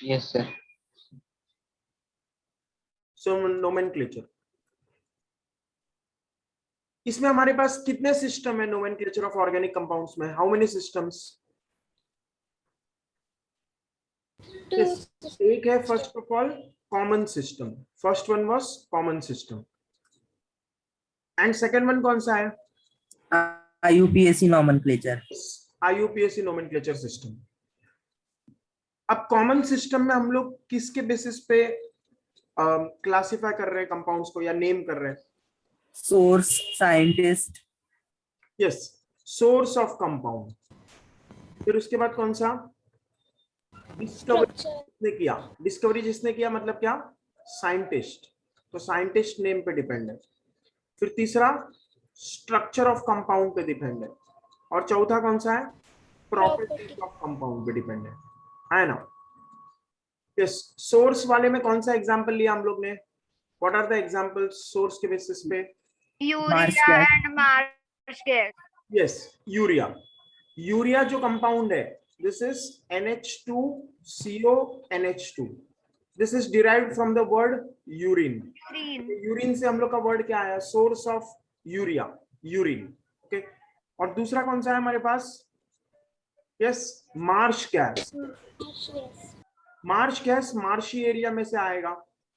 Yes, sir. सो nomenclature, इसमें हमारे पास कितने सिस्टम है नोमेनक्लेचर ऑफ ऑर्गेनिक कंपाउंड्स में? How many systems? एक है first of all common system, first one was common system, and second one कौन सा है? IUPAC nomenclature. IUPAC nomenclature system. अब कॉमन सिस्टम में हम लोग किसके बेसिस पे क्लासिफाई कर रहे हैं कंपाउंड्स को या नेम कर रहे हैं? Source, scientist. Yes, source of compound. फिर उसके बाद कौन सा? डिस्कवरी जिसने किया, डिस्कवरी जिसने किया मतलब क्या? साइंटिस्ट, तो साइंटिस्ट नेम पे डिपेंड है। फिर तीसरा स्ट्रक्चर ऑफ कंपाउंड पे डिपेंड है, और चौथा कौन सा है? प्रॉपर्टीज ऑफ कंपाउंड पे डिपेंड है ना? यस, सोर्स वाले में कौन सा एग्जांपल लिया हम लोग ने? What are the examples source के बेसिस पे? Urea and marsh gas. Yes, urea. Urea जो कंपाउंड है, this is NH2CO NH2, this is derived from the word urine. Urine से हम लोग का वर्ड क्या आया? Source of urea, urine. Okay, और दूसरा कौन सा है हमारे पास? Yes, marsh gas. Marsh gas marshy area में से आएगा,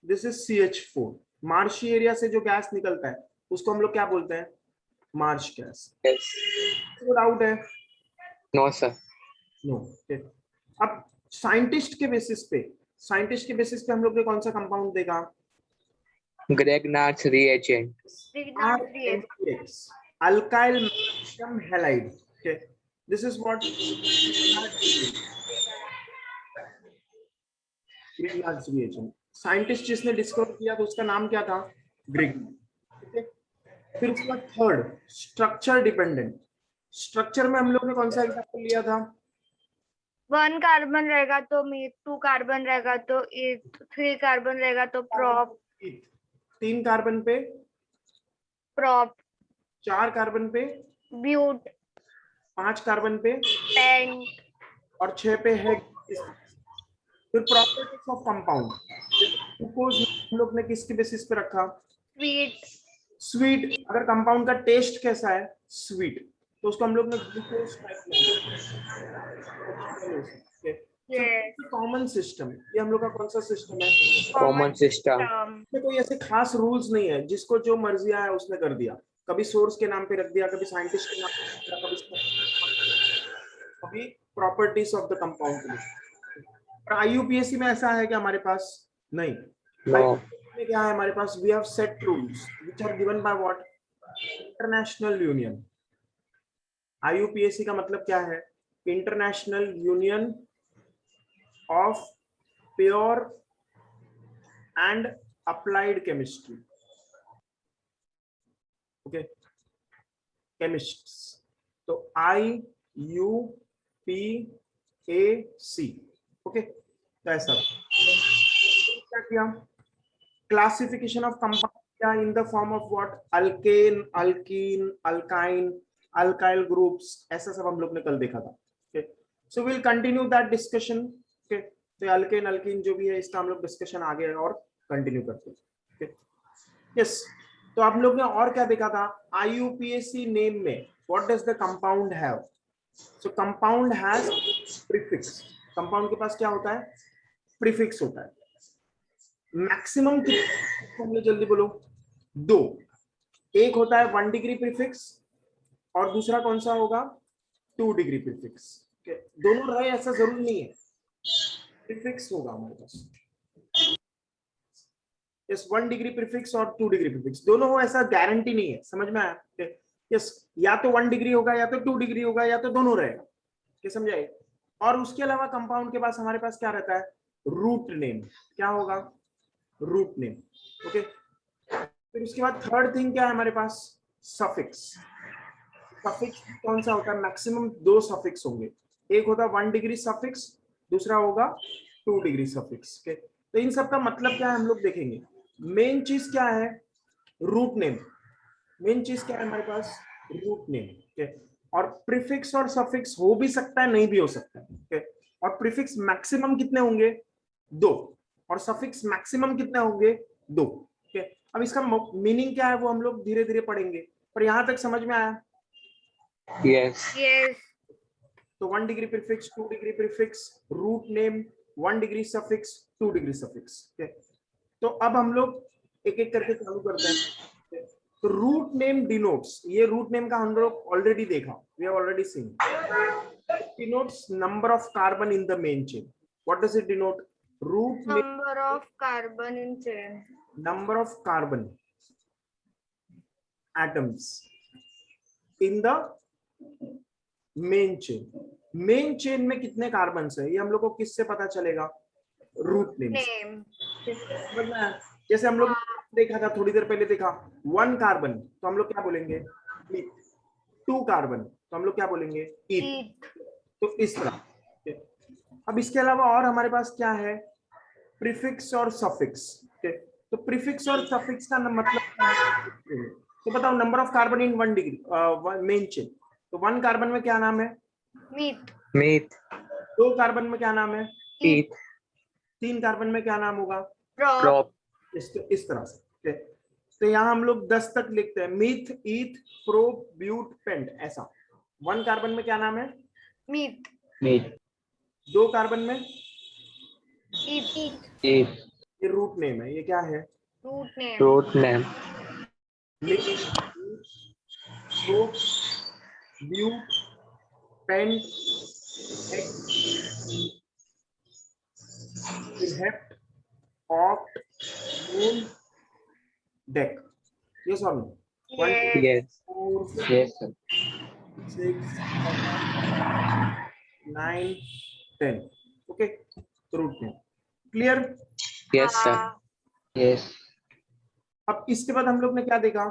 this is CH4। Marshy area से जो गैस निकलता है उसको हम लोग क्या बोलते हैं? Marsh gas. Yes. कोई डाउट है? No, sir. नो। अब साइंटिस्ट के बेसिस पे, साइंटिस्ट के बेसिस पे हम लोग ने कौन सा कंपाउंड देगा? Grignard's reagent. RMX, alkyl magnesium halide. Okay, this is what Grignard's reagent. Scientist जिसने डिस्कवर किया तो उसका नाम क्या था? ग्रिग्नार्ड। ओके, फिर उसके बाद थर्ड स्ट्रक्चर डिपेंडेंट। स्ट्रक्चर में हम लोग ने कौन सा एग्जांपल लिया था? 1 कार्बन रहेगा तो मीट, 2 कार्बन रहेगा तो ईथ, 3 कार्बन रहेगा तो प्रॉप, 3 कार्बन पे प्रॉप, 4 कार्बन पे ब्यूट, 5 कार्बन पे पेंट, और 6 पे है। फिर प्रॉपर्टीज ऑफ कंपाउंड, ग्लूकोज हम लोग ने किसके बेसिस पे रखा? स्वीट। स्वीट। अगर कंपाउंड का टेस्ट कैसा है? स्वीट, तो उसको हम लोग ने ग्लूकोज टाइप में। कॉमन सिस्टम, ये हम लोग का कौन सा सिस्टम है? Common system. इसमें कोई ऐसे खास रूल्स नहीं है, जिसको जो मर्जी आया उसने कर दिया। कभी सोर्स के नाम पे रख दिया, कभी साइंटिस्ट के नाम पे रख दिया, कभी प्रॉपर्टीज ऑफ द कंपाउंड। और IUPAC में ऐसा है कि हमारे पास नहीं। No. में क्या है हमारे पास? We have set rules which are given by what? International union. IUPAC का मतलब क्या है? International union of pure and applied chemistry. Okay, chemists. तो IUPAC। ओके, तो ऐसा क्या किया? क्लासिफिकेशन ऑफ कंपाउंड क्या? In the form of what? Alkane, alkene, alkyne, alkyl groups, ऐसा सब हम लोग ने कल देखा था। Okay, so will continue that discussion. Okay, तो अल्केन, अल्कीन जो भी है इसका हम लोग डिस्कशन आगे और कंटिन्यू करते हैं। ओके, यस, तो आप लोग ने और क्या देखा था? IUPAC नेम में what does the compound have? So compound has prefix. Compound के पास क्या होता है? प्रीफिक्स होता है। मैक्सिमम कितने? जल्दी बोलो। 2। एक होता है 1 डिग्री प्रीफिक्स और दूसरा कौन सा होगा? 2 डिग्री प्रीफिक्स। दोनों रहे ऐसा जरूरी नहीं है, प्रीफिक्स होगा हमारे पास। यस, 1 डिग्री प्रीफिक्स और 2 डिग्री प्रीफिक्स दोनों हो ऐसा गारंटी नहीं है। समझ में आया? यस, या तो 1 डिग्री होगा या तो 2 डिग्री होगा या तो दोनों रहेगा। क्या समझाए? और उसके अलावा कंपाउंड के पास हमारे पास क्या रहता है? Root name. क्या होगा? Root name. ओके, फिर उसके बाद थर्ड थिंग क्या है हमारे पास? सफिक्स। सफिक्स कौन सा होता है? मैक्सिमम 2 सफिक्स होंगे। एक होता है 1 डिग्री सफिक्स, दूसरा होगा 2 डिग्री सफिक्स। ओके, तो इन सब का मतलब क्या है हम लोग देखेंगे। मेन चीज क्या है? Root name. मेन चीज क्या है हमारे पास? Root name. ओके, और प्रीफिक्स और सफिक्स हो भी सकता है, नहीं भी हो सकता है। ओके, और प्रीफिक्स मैक्सिमम कितने होंगे? दो, और सफिक्स मैक्सिमम कितने होंगे? दो। ठीक है, अब इसका मीनिंग क्या है वो हम लोग धीरे धीरे पढ़ेंगे, पर यहां तक समझ में आया? Yes. Yes. तो 1 degree prefix, 2 degree prefix, root name, 1 degree suffix, 2 degree suffix. तो अब हम लोग एक एक करके चालू करते हैं। तो रूट नेम डिनोट्स, ये रूट नेम का हम लोग ऑलरेडी देखा, we have already seen, denotes number of carbon in the main chain. What does it denote? Root name Number of carbon in chain. number of carbon atoms in the main chain। Main chain में कितने carbon है ये हम लोग को किससे पता चलेगा? Root name. Name. जैसे हम लोग देखा था थोड़ी देर पहले, देखा 1 कार्बन तो हम लोग क्या बोलेंगे? मीथ। 2 कार्बन तो हम लोग क्या बोलेंगे? ईथ। Eat. तो इस तरह। अब इसके अलावा और हमारे पास क्या है? प्रीफिक्स और सफिक्स। तो प्रीफिक्स और सफिक्स का मतलब क्या है? तो बताओ, number of carbon in 1 degree main chain. तो 1 कार्बन में क्या नाम है? Meat. Meat. 2 कार्बन में क्या नाम है? Eat. 3 कार्बन में क्या नाम होगा? Prop. Prop. इस तरह से। तो यहाँ हम लोग 10 तक लिखते हैं, मीथ, ईथ, प्रोप, ब्यूट, पेंट, ऐसा। 1 कार्बन में क्या नाम है? Meat. Meat. 2 कार्बन में Eat. Eat. Eat. ये रूट नेम है, ये क्या है? Root name. Root name. Prop, but, pent, hept, oct, non, dec. ये sorry, Yes. Yes. 4, Yes, sir. 6, 9, 10। Okay, root name clear. Yes, sir. हाँ, Yes. अब इसके बाद हम लोग ने क्या देखा?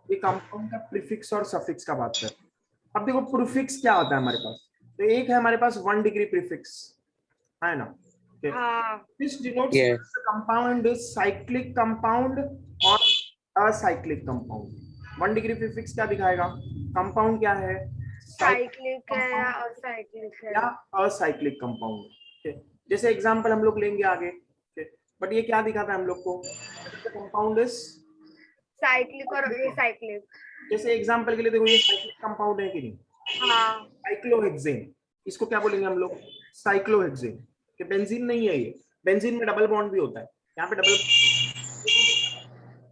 ये कंपाउंड का प्रीफिक्स और सफिक्स का बात कर। अब देखो प्रीफिक्स क्या होता है हमारे पास। तो एक है हमारे पास 1 डिग्री प्रीफिक्स, है ना? हाँ, this denotes Yes. The compound is cyclic compound और असाइक्लिक कंपाउंड। 1 डिग्री प्रीफिक्स क्या दिखाएगा? कंपाउंड क्या है? cyclic है या acyclic है? या असाइक्लिक कंपाउंड। जैसे एग्जांपल हम लोग लेंगे आगे, बट ये क्या दिखाता है हम लोग को? कंपाउंड इज Cyclic और acyclic। जैसे एग्जांपल के लिए देखो, ये साइक्लिक कंपाउंड है कि नहीं? हाँ, साइक्लोहेक्सेन, इसको क्या बोलेंगे हम लोग? साइक्लोहेक्सेन। कि बेंजीन नहीं है ये, बेंजीन में डबल बॉन्ड भी होता है, यहाँ पे डबल।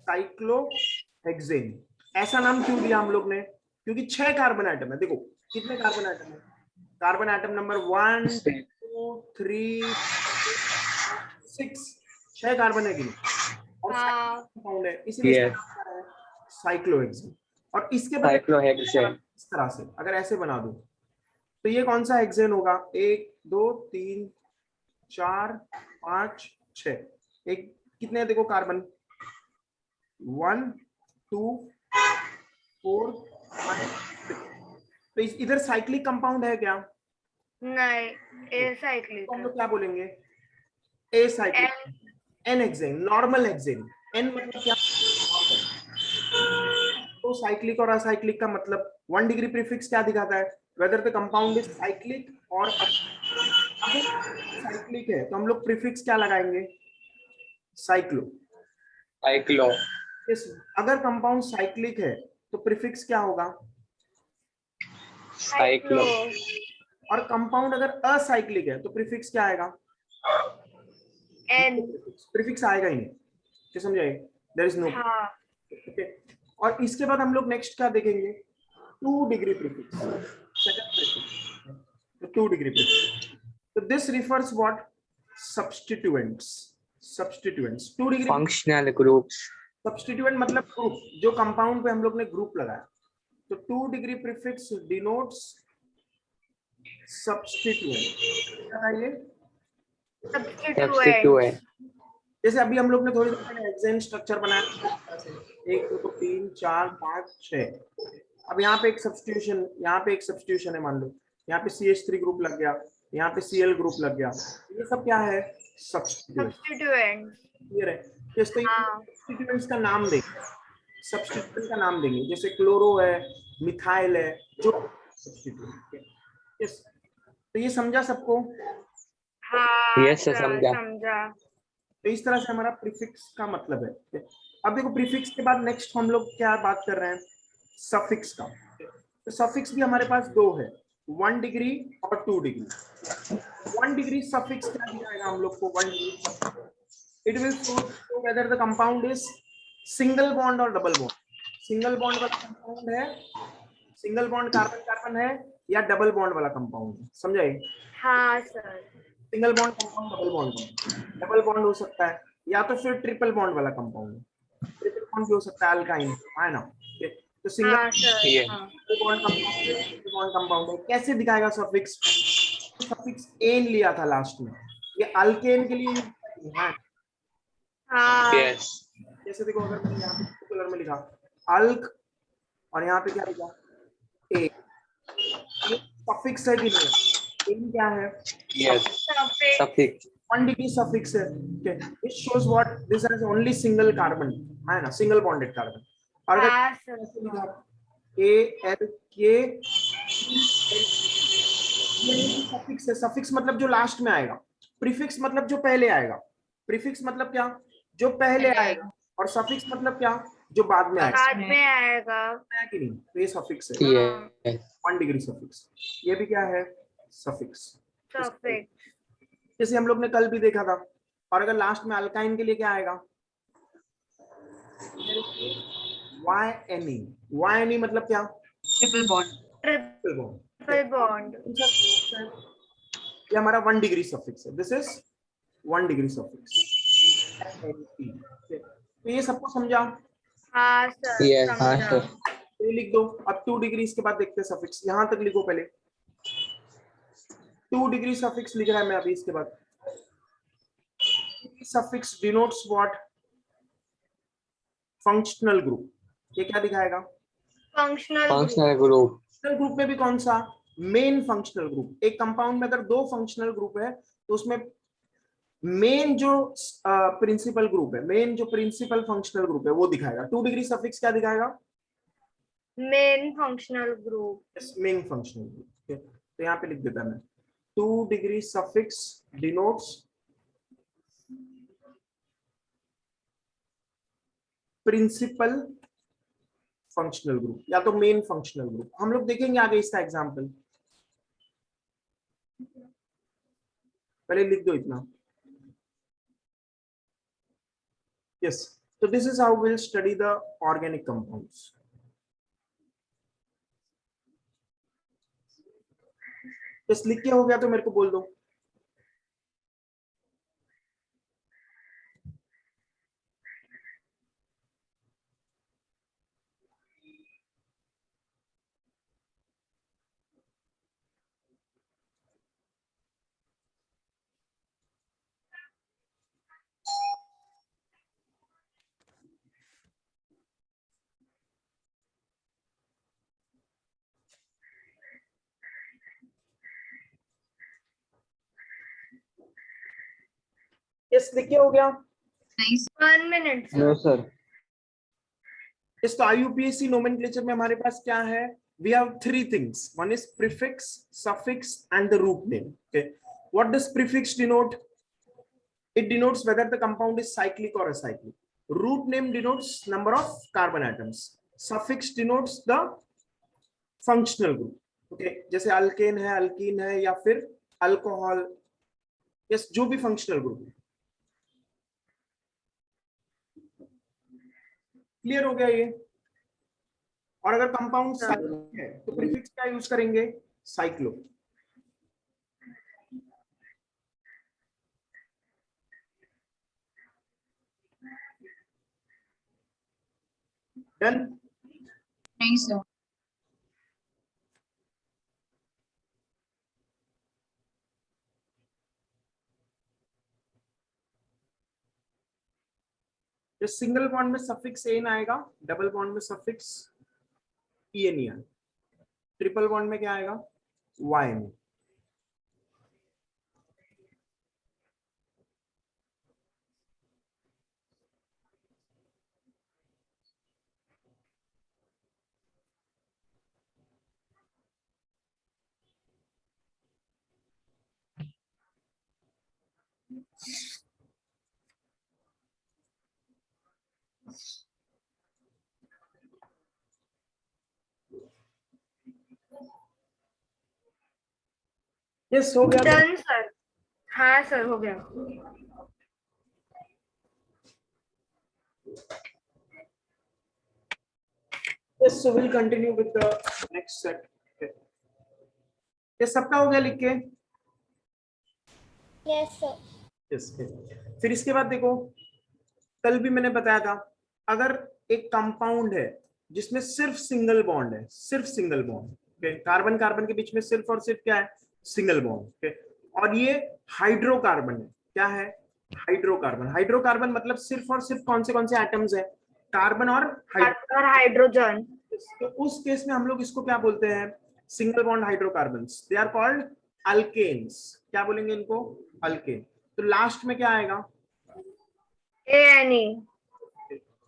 साइक्लोहेक्सेन ऐसा नाम क्यों दिया हम लोग ने? क्योंकि 6 कार्बन आइटम है। देखो कितने कार्बन आइटम है? कार्बन आइटम नंबर 1, 2, 3, 6, 6 कार्बन है कि नहीं? और हाँ, कंपाउंड है, इसीलिए Yes. साइक्लोहेक्सेन। और इसके बाद Cyclohexane. इस तरह से अगर ऐसे बना दूं तो ये कौन सा हेक्सेन होगा? 1, 2, 3, 4, 5, 6। एक कितने देखो कार्बन? 1, 2, 4, 5, 6। तो इधर साइक्लिक कंपाउंड है क्या? नहीं, acyclic तो हम है। लोग क्या बोलेंगे? Acyclic. N hexane, normal hexane. N मतलब क्या? तो साइक्लिक और असाइक्लिक का मतलब 1 डिग्री प्रीफिक्स क्या दिखाता है? Whether the compound is cyclic और अगर साइक्लिक है तो हम लोग प्रीफिक्स क्या लगाएंगे? साइक्लो। Cyclo. यस, अगर कंपाउंड साइक्लिक है तो प्रीफिक्स क्या होगा? Cyclo. और कंपाउंड अगर असाइक्लिक है तो प्रीफिक्स क्या आएगा? N। प्रीफिक्स आएगा ही नहीं। क्या समझाइए? There is no. हाँ, ओके, और इसके बाद हम लोग नेक्स्ट क्या देखेंगे? 2 डिग्री प्रीफिक्स। तो 2 डिग्री प्रीफिक्स, तो this refers what? Substituents. Substituents 2 degree. Functional groups. Substituent मतलब ग्रुप, जो कंपाउंड पे हम लोग ने ग्रुप लगाया। तो 2 डिग्री प्रीफिक्स डिनोट्स सब्स्टिट्यूएंट। बताइए, substituent। Substituent. जैसे अभी हम लोग ने थोड़ी देर पहले हेक्सेन स्ट्रक्चर बनाया, 1, 2, 3, 4, 5, 6। अब यहाँ पे एक सब्स्टिट्यूशन, यहाँ पे एक सब्स्टिट्यूशन है, मान लो यहाँ पे CH3 ग्रुप लग गया, यहाँ पे Cl ग्रुप लग गया। ये सब क्या है? सब्स्टिट्यूएंट। substituent। क्लियर है? यस, तो हाँ, सब्स्टिट्यूएंट्स का नाम देंगे, सब्स्टिट्यूएंट का नाम देंगे, जैसे क्लोरो है, मिथाइल है, जो सब्स्टिट्यूएंट। यस, तो ये समझा सबको? हाँ Yes, sir, सर समझा। समझा। तो इस तरह से हमारा प्रीफिक्स का मतलब है। अब देखो प्रीफिक्स के बाद नेक्स्ट हम लोग क्या बात कर रहे हैं, सफिक्स का। तो सफिक्स भी हमारे पास दो है, 1 डिग्री और 2 डिग्री। 1 डिग्री सफिक्स क्या दिखाएगा हम लोग को, 1 degree it will show whether the compound is single bond और डबल बॉन्ड। सिंगल बॉन्ड वाला कंपाउंड है, सिंगल बॉन्ड कार्बन कार्बन है, या डबल बॉन्ड वाला कंपाउंड है, समझे? हाँ sir. Single bond compound, double bond, double bond हो सकता है, या तो फिर ट्रिपल बॉन्ड वाला कंपाउंड, ट्रिपल बॉन्ड भी हो सकता है, अल्काइन है ना। तो सिंगल हाँ सर। Yes. हाँ बॉन्ड कंपाउंड है, ट्रिपल बॉन्ड कंपाउंड है। कैसे दिखाएगा सफिक्स? सफिक्स एन लिया था लास्ट में, ये अल्केन के लिए यूज है। हाँ Yes. जैसे देखो, अगर मैंने यहाँ पे कलर में लिखा अल्क और यहाँ पे क्या लिखा ए, सफिक्स है कि नहीं? एन क्या है? Yes. Suffix. Suffix. 1 degree suffix है। Okay, it shows what this has only single carbon, है ना, सिंगल बॉन्डेड कार्बन। और अगर हाँ सर। ऐसे लिखा ए एल के, सफिक्स है। सफिक्स मतलब जो लास्ट में आएगा, प्रीफिक्स मतलब जो पहले आएगा। प्रीफिक्स मतलब क्या, जो पहले आएगा, और सफिक्स मतलब क्या, जो बाद में आएगा। बाद में आएगा। है कि नहीं? तो ये सफिक्स है, Yes. 1 degree suffix. ये भी क्या है, सफिक्स। सफिक्स। जैसे हम लोग ने कल भी देखा था। और अगर लास्ट में अल्काइन के लिए क्या आएगा, Y N E. Y N E मतलब क्या, triple bond. Triple bond. Triple bond. ये हमारा 1 डिग्री सफिक्स है, दिस इज 1 डिग्री सफिक्स। तो ये सबको समझा? हाँ सर Yes. हाँ समझा। sir. तो ये लिख दो। अब 2 डिग्री इसके बाद देखते हैं सफिक्स, यहां तक लिखो पहले। 2 डिग्री सफिक्स लिख रहा है मैं अभी, इसके बाद suffix denotes what, functional group. ये क्या दिखाएगा? Functional group. Functional group. Functional group में भी कौन सा, मेन फंक्शनल ग्रुप। एक कंपाउंड में अगर 2 फंक्शनल ग्रुप है तो उसमें मेन जो प्रिंसिपल ग्रुप है, मेन जो प्रिंसिपल फंक्शनल ग्रुप है वो दिखाएगा। 2 डिग्री सफिक्स क्या दिखाएगा? Main functional group. Main functional group. तो यहाँ पे लिख देता मैं, 2 degree suffix denotes principal functional group, या तो मेन फंक्शनल ग्रुप। हम लोग देखेंगे आगे इसका एग्जांपल, पहले लिख दो इतना। Yes, so this is how we'll study the organic compounds. बस लिख के हो गया तो मेरे को बोल दो। यस, लिख के हो गया। 1 मिनट No सर। sir. इस IUPAC nomenclature में हमारे पास क्या है, we have 3 things, one is prefix, suffix and the root name. Okay, what does prefix denote? It denotes whether the compound is cyclic or acyclic. Root name denotes number of carbon atoms. Suffix denotes the functional group. Okay, जैसे alkane है, alkyne है, या फिर alcohol, yes, जो भी functional group है। Clear हो गया ये? और अगर कंपाउंड साइक्लिक है तो प्रीफिक्स क्या यूज करेंगे, साइक्लो। डन? नहीं सर। जो सिंगल बॉन्ड में सफिक्स एन आएगा, डबल बॉन्ड में सफिक्स ईएन आएगा, ट्रिपल बॉन्ड में क्या आएगा, वाई में। यस हो गया। Done sir. हाँ सर, हो गया। Yes, so we'll continue with the next set. Okay. ये सबका हो गया लिख के? Yes, sir. Yes, okay. फिर इसके बाद देखो, कल भी मैंने बताया था, अगर एक कंपाउंड है जिसमें सिर्फ सिंगल बॉन्ड है, सिर्फ single bond, okay, carbon carbon के बीच में सिर्फ और सिर्फ क्या है, सिंगल बॉन्ड, ओके, और ये हाइड्रोकार्बन है, क्या है, हाइड्रोकार्बन। हाइड्रोकार्बन मतलब सिर्फ और सिर्फ कौन से एटम्स है, कार्बन और हाइड्रोजन। तो उस केस में हम लोग इसको क्या बोलते हैं, single bond hydrocarbons, they are called alkanes. क्या बोलेंगे इनको, अल्केन। तो लास्ट में क्या आएगा, ANE।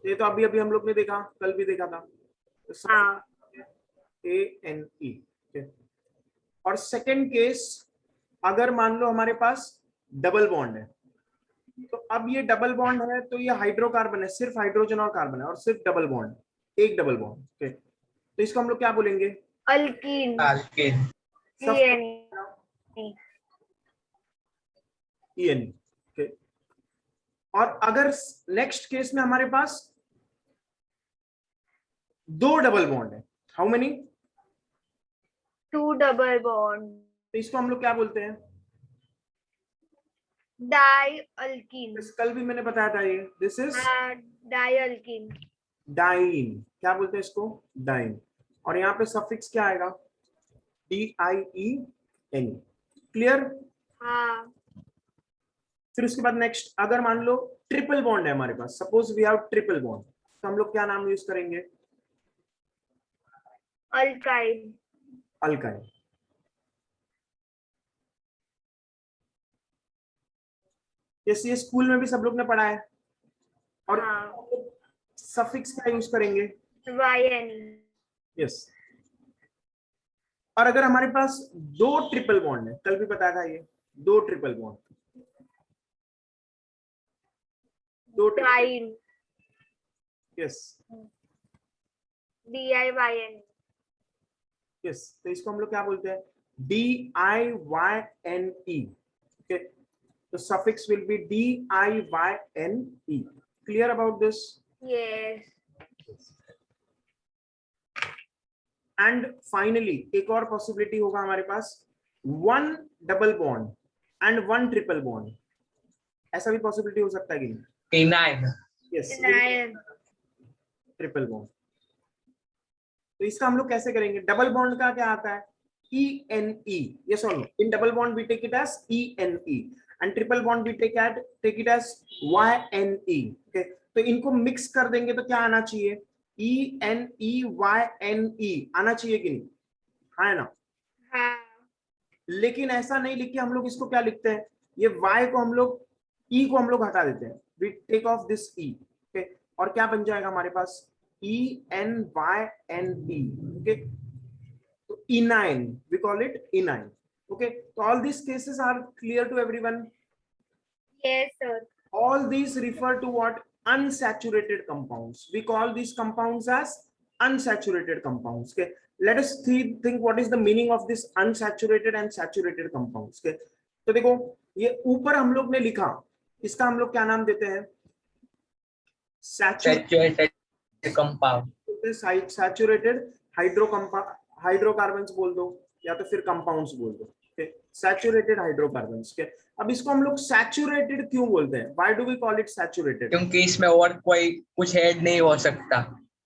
ये तो अभी अभी हम लोग ने देखा, कल भी देखा था, हाँ। ANE। और सेकंड केस, अगर मान लो हमारे पास डबल बॉन्ड है, तो अब ये डबल बॉन्ड है तो ये हाइड्रोकार्बन है, सिर्फ हाइड्रोजन और कार्बन है, और सिर्फ डबल बॉन्ड, एक डबल बॉन्ड, ओके, तो इसको हम लोग क्या बोलेंगे, alkyne. Alkane. ENE। EN, okay. और अगर नेक्स्ट केस में हमारे पास दो डबल बॉन्ड है, हाउ मेनी, 2 डबल बॉन्ड। तो इसको हम लोग क्या बोलते हैं, डाई अल्कीन। कल भी मैंने बताया था ये, this is di alkene. Diene. क्या बोलते हैं इसको, डाइन। और यहाँ पे सफिक्स क्या आएगा, DIEN। क्लियर। हाँ। फिर उसके बाद नेक्स्ट, अगर मान लो ट्रिपल बॉन्ड है हमारे पास, suppose we have triple bond, तो हम लोग क्या नाम यूज करेंगे, अल्काइन। अल्काइन। जैसे ये स्कूल में भी सब लोग ने पढ़ा है। और हाँ। सफिक्स क्या यूज करेंगे, YNE। यस। और अगर हमारे पास दो ट्रिपल बॉन्ड है, कल भी बताया था ये, दो ट्रिपल बॉन्ड, दो डाइन। Yes DIYNE। यस, तो इसको हम लोग क्या बोलते हैं, DIYNE, ओके, तो suffix will be DIYNE। Clear about this. Yes। And finally एक और पॉसिबिलिटी होगा हमारे पास, one double bond and one triple bond, ऐसा भी पॉसिबिलिटी हो सकता है कि नहीं, enyne. Yes, Nine। Triple bond. तो इसका हम लोग कैसे करेंगे, डबल बॉन्ड का क्या आता है, ENE, यस और no, in double bond we take it as ENE and triple bond we take it as YNE, okay, तो इनको मिक्स कर देंगे तो क्या आना चाहिए, ENEYNE आना चाहिए कि नहीं, हाँ है ना। हाँ। लेकिन ऐसा नहीं लिख के हम लोग इसको क्या लिखते हैं, ये Y को हम लोग, E को हम लोग हटा देते हैं, we take off this E, okay, और क्या बन जाएगा हमारे पास, ENYNE, ओके, तो enine, we call it enine, okay, so all these cases are clear to everyone. Yes, sir. All these refer to what, unsaturated compounds. We call these compounds as unsaturated compounds, okay. Let us think what is the meaning of this unsaturated and saturated compounds, okay. तो देखो ये ऊपर हम लोग ने लिखा, इसका हम लोग क्या नाम देते हैं, सैचुरेटेड कंपाउंड। सैचुरेटेड हाइड्रोकार्बन्स बोल दो, या तो फिर कंपाउंड्स बोल दो, सैचुरेटेड हाइड्रोकार्बन्स के। अब इसको हम लोग सैचुरेटेड क्यों बोलते हैं, why do we call it saturated, क्योंकि इसमें और कोई कुछ ऐड नहीं हो सकता।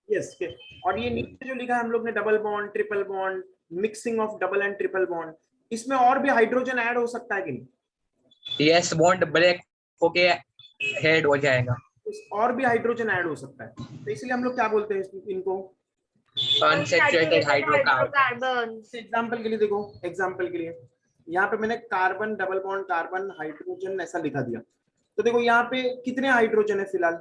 यस, और ये नीचे जो लिखा है हम लोग ने, double bond, triple bond, mixing of double and triple bond, इसमें और भी हाइड्रोजन ऐड हो सकता है कि नहीं, यस, बॉन्ड ब्रेक होके हेड हो जाएगा, और भी हाइड्रोजन ऐड हो सकता है, तो इसलिए हम लोग क्या बोलते हैं इनको, अनसैचुरेटेड हाइड्रोकार्बन। एग्जाम्पल के लिए देखो, एग्जाम्पल के लिए यहाँ पे मैंने carbon double bond carbon hydrogen ऐसा लिखा दिया, तो देखो यहाँ पे कितने हाइड्रोजन है फिलहाल,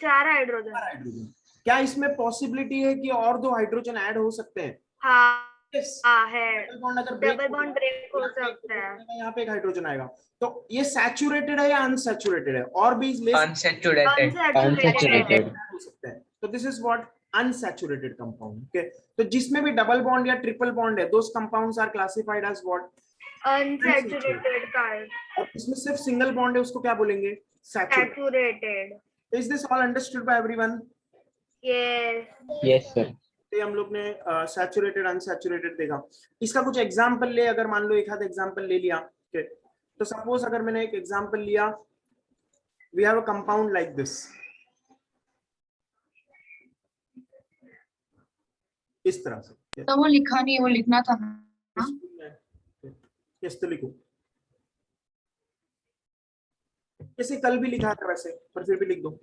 4 हाइड्रोजन। हाइड्रोजन। क्या इसमें पॉसिबिलिटी है कि और 2 हाइड्रोजन ऐड हो सकते हैं, हाँ। हाँ है, डबल बॉन्ड अगर break डबल हो बॉन्ड गया, ब्रेक हो सकता है। यहाँ पे एक हाइड्रोजन आएगा, तो ये सैचुरेटेड है या अनसैचुरेटेड है, और भी लेस अनसैचुरेटेड। अनसैचुरेटेड। हो सकते हैं, तो this is what unsaturated compound. Okay, तो जिसमें भी डबल बॉन्ड या ट्रिपल बॉन्ड है, those compounds are classified as what, unsaturated carb, और इसमें सिर्फ सिंगल बॉन्ड है, उसको क्या बोलेंगे, saturated. Saturated. Is this all understood by everyone? Yes. Yes sir. ये हम लोग ने सैचुरेटेड अनसैचुरेटेड देखा। इसका कुछ एग्जांपल ले, अगर मान लो एक आध एग्जांपल ले लिया, okay? तो सपोज अगर मैंने एक एग्जांपल लिया, we have a compound like this, इस तरह से। तो वो लिखा नहीं है, वो लिखना था ना। इस तो लिखो, जैसे कल भी लिखा था वैसे, पर फिर भी लिख दो।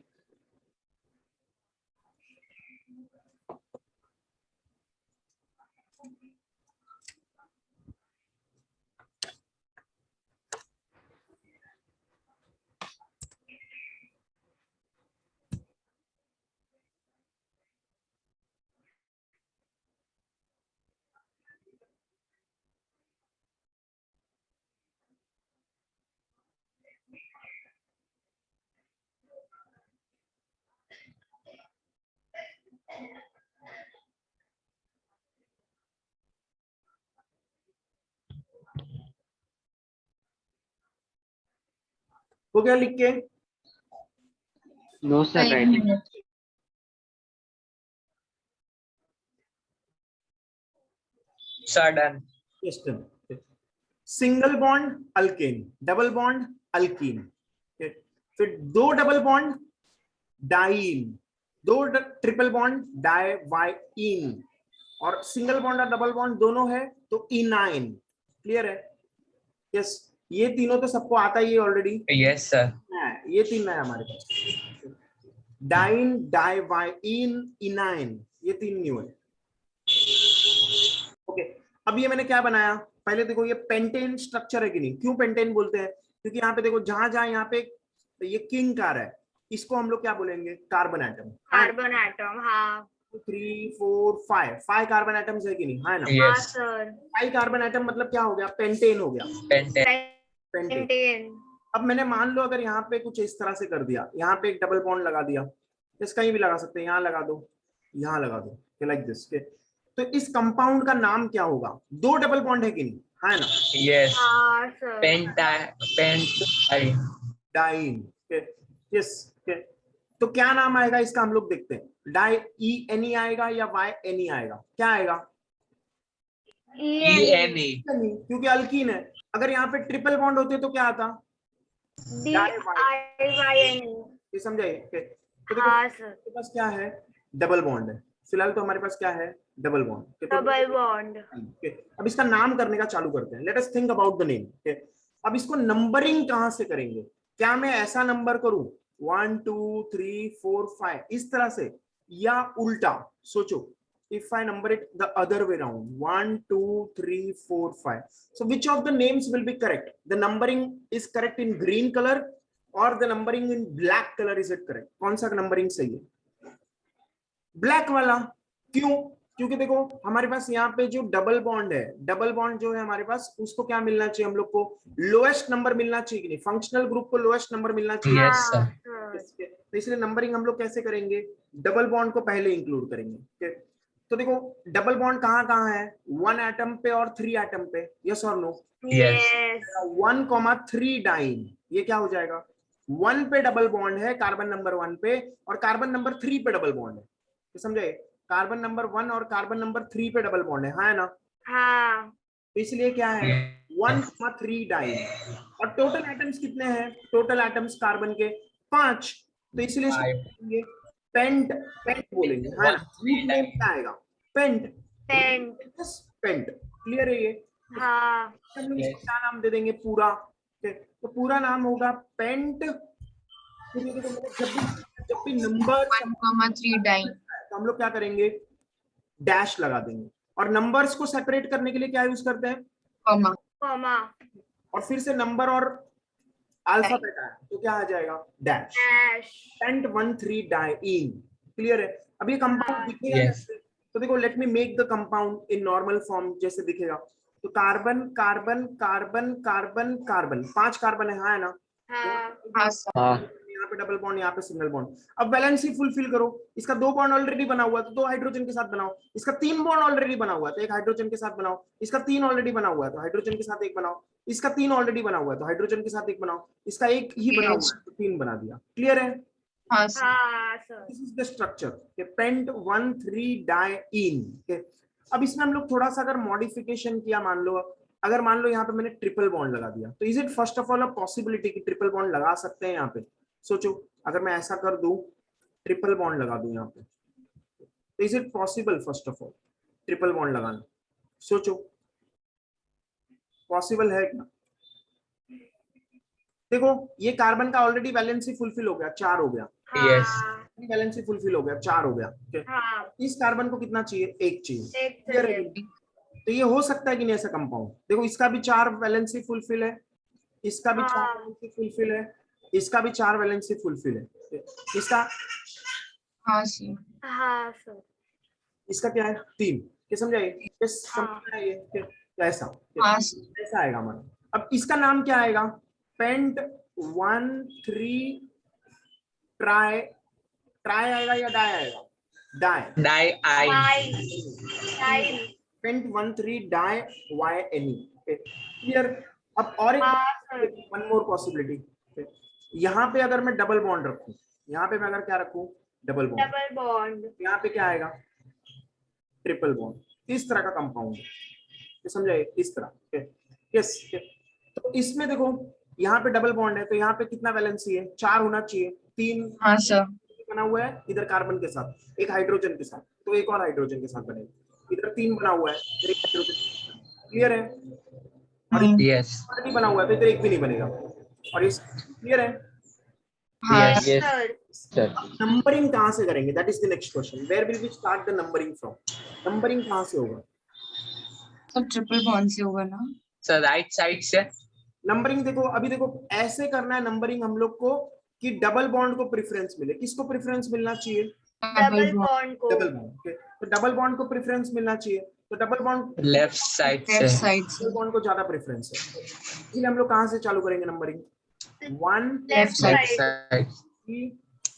हो गया लिख के? नो सर, एक writing. Minute. Sir done. Single bond alkane, double bond alkyne, फिर दो डबल बॉन्ड डाइन, दो ट्रिपल बॉन्ड डाइवाइन, और सिंगल बॉन्ड और डबल बॉन्ड दोनों है तो इनाइन। क्लियर है? यस, ये तीनों तो सबको आता ही है ऑलरेडी। Yes sir. ये तीन है हमारे पास, डाइन, डाइवाइन, इनाइन, ये तीन न्यू है। ओके, अब ये मैंने क्या बनाया, पहले देखो ये पेंटेन स्ट्रक्चर है कि नहीं। क्यों पेंटेन बोलते हैं? क्योंकि यहाँ पे देखो, जहां जहां यहाँ पे ये किंग कार है, इसको हम लोग क्या बोलेंगे, कार्बन एटम। कार्बन एटम, हाँ 3 4 5 कार्बन एटम्स है कि नहीं, है ना? हाँ यस। सर। 5 कार्बन एटम मतलब क्या हो गया, पेंटेन हो गया। पेंटेन। पेंटेन। पेंटेन। अब मैंने मान लो अगर यहाँ पे कुछ इस तरह से कर दिया, यहाँ पे एक डबल बॉन्ड लगा दिया, इस कहीं भी लगा सकते हैं, यहाँ लगा दो, यहाँ लगा दो, लाइक दिस। तो इस कंपाउंड का नाम क्या होगा? दो डबल बॉन्ड है कि नहीं, है ना? यस। हाँ सर। पेंटाइन। डाइन। यस। तो क्या नाम आएगा इसका, हम लोग देखते हैं। डाई ई एन ई आएगा या वाई एन ई आएगा? क्या आएगा? ENE। क्योंकि अल्कीन है। अगर यहाँ पे ट्रिपल बॉन्ड होते तो क्या आता? DIYNE। ये समझाइए? तो देखो, हाँ सर। हमारे पास क्या है, डबल बॉन्ड है। फिलहाल तो हमारे पास क्या है, डबल बॉन्ड। Double bond. अब इसका नाम करने का चालू करते हैं। Let us think about the name. अब इसको नंबरिंग कहां से करेंगे? क्या मैं ऐसा नंबर करूं 1 2 3 4 5 इस तरह से, या उल्टा? सोचो, if I number it the other way around, 1 2 3 4 5, so which of the names will be correct? The numbering is correct in green color or the numbering in black color, is it correct? कौन सा numbering सही है? Black वाला। क्यों? क्योंकि देखो हमारे पास यहाँ पे जो डबल बॉन्ड है, डबल बॉन्ड जो है हमारे पास, उसको क्या मिलना चाहिए, हम लोग को लोएस्ट नंबर मिलना चाहिए कि नहीं? फंक्शनल ग्रुप को लोएस्ट नंबर मिलना चाहिए। Yes sir. तो इसलिए नंबरिंग हम लोग कैसे करेंगे, डबल बॉन्ड को पहले इंक्लूड करेंगे। तो देखो डबल बॉन्ड कहाँ कहाँ है, 1 एटम पे और 3 एटम पे, यस और नो? यस। 1,3 डाइन, ये क्या हो जाएगा, 1 पे डबल बॉन्ड है कार्बन नंबर 1 पे, और कार्बन नंबर 3 पे डबल बॉन्ड है। तो समझे, कार्बन नंबर 1 और कार्बन नंबर 3 पे डबल बॉन्ड है ना? हाँ। तो इसलिए क्या है, 1,3 डाइन। और टोटल एटम्स कितने हैं, टोटल एटम्स कार्बन के 5। तो इसलिए पेंट, पेंट बोलेंगे, है ना? रूट नेम क्या आएगा, पेंट। पेंट। पेंट। क्लियर है ये? हाँ। हम लोग इसको क्या नाम दे देंगे पूरा? तो पूरा नाम होगा पेंट। जब भी नंबर 1,3 डाइन, तो हम लोग क्या करेंगे, डैश लगा देंगे। और नंबर्स को सेपरेट करने के लिए क्या यूज करते हैं, कॉमा। कॉमा। और फिर से नंबर और अल्फाबेट है तो क्या आ जाएगा, dash. Dash. Pent 1,3 diene. Clear है? अब ये कंपाउंड दिखेगा कैसे? तो देखो let me make the compound in normal form जैसे दिखेगा। तो carbon carbon carbon carbon carbon, 5 carbon है, हाँ है ना? हाँ हाँ सर। हाँ यहाँ पे डबल बॉन्ड, यहाँ पे सिंगल बॉन्ड। अब वैलेंसी फुलफिल करो। इसका 2 बॉन्ड ऑलरेडी बना हुआ है तो 2 हाइड्रोजन के साथ बनाओ। इसका 3 बॉन्ड ऑलरेडी बना हुआ है तो 1 हाइड्रोजन के साथ बनाओ। इसका 3 ऑलरेडी बना हुआ है तो हाइड्रोजन के साथ 1 बनाओ। इसका 3 ऑलरेडी बना हुआ है तो हाइड्रोजन के साथ 1 बनाओ। इसका 1 ही बना हुआ है तो 3 बना दिया। क्लियर है? हाँ सर। हाँ sir. This is the structure pent 1,3-डाइईन। अब इसमें हम लोग थोड़ा सा अगर मॉडिफिकेशन किया, मान लो अगर मान लो यहाँ पे मैंने ट्रिपल बॉन्ड लगा दिया, तो is it first of all a possibility कि ट्रिपल बॉन्ड लगा सकते हैं यहाँ पे? सोचो अगर मैं ऐसा कर दूं, ट्रिपल बॉन्ड लगा दूं यहाँ पे, तो is it possible first of all triple bond लगाना? सोचो पॉसिबल है क्या? देखो ये कार्बन का ऑलरेडी वैलेंसी फुलफिल हो गया, 4 हो गया। Yes. हाँ वैलेंसी फुलफिल हो गया, 4 हो गया। हाँ, इस कार्बन को कितना चाहिए? 1 चाहिए। एक Clear है? सेकेंड। तो ये हो सकता है कि नहीं ऐसा कंपाउंड? देखो इसका भी 4 वैलेंसी फुलफिल है, इसका भी 4 हाँ। वैलेंसी फुलफिल है, इसका भी 4 वैलेंसी फुलफिल है। इसका हाँ सर। हाँ सर। इसका क्या है? 3। क्या समझाइए? ये हाँ। समझ में आइए तो ऐसा हाँ सर। ऐसा आएगा हमारा। अब इसका नाम क्या आएगा? पेंट 1,3 ट्राई, ट्राई आएगा या डाई आएगा? डाई। Diene. नाइन। Pent 1,3 di YNE। क्लियर? अब और एक हाँ सर। वन मोर पॉसिबिलिटी, यहाँ पे अगर मैं डबल बॉन्ड रखूं, यहाँ पे मैं अगर क्या रखूं? Double bond. Double bond. यहाँ पे क्या आएगा? Triple bond. इस तरह का कंपाउंड है, समझाइए? इस तरह। यस। तो इसमें देखो यहाँ पे डबल बॉन्ड है तो यहाँ पे कितना वैलेंसी है? 4 होना चाहिए। 3 हाँ सर। बना हुआ है इधर कार्बन के साथ, 1 हाइड्रोजन के साथ, तो 1 और हाइड्रोजन के साथ बनेगा। इधर 3 बना हुआ है, इधर 1 हाइड्रोजन। क्लियर है? और Yes. नहीं बना हुआ है तो इधर 1 भी नहीं बनेगा। और इस क्लियर है? हाँ Yes. yes sir. sir numbering कहाँ से करेंगे? That is the next question. Where will we start the numbering from? Numbering कहाँ से होगा? सब ट्रिपल बॉन्ड से होगा ना? So right side से नंबरिंग देखो, अभी देखो ऐसे करना है नंबरिंग हम लोग को कि डबल बॉन्ड को प्रेफरेंस मिले। किसको प्रेफरेंस मिलना चाहिए? डबल बॉन्ड को। Double bond. तो डबल बॉन्ड को प्रेफरेंस मिलना चाहिए, तो double bond left side left से साइड से। डबल बॉन्ड को ज्यादा प्रेफरेंस है, इसलिए हम लोग कहाँ से चालू करेंगे numbering? 1 left left side. side. 3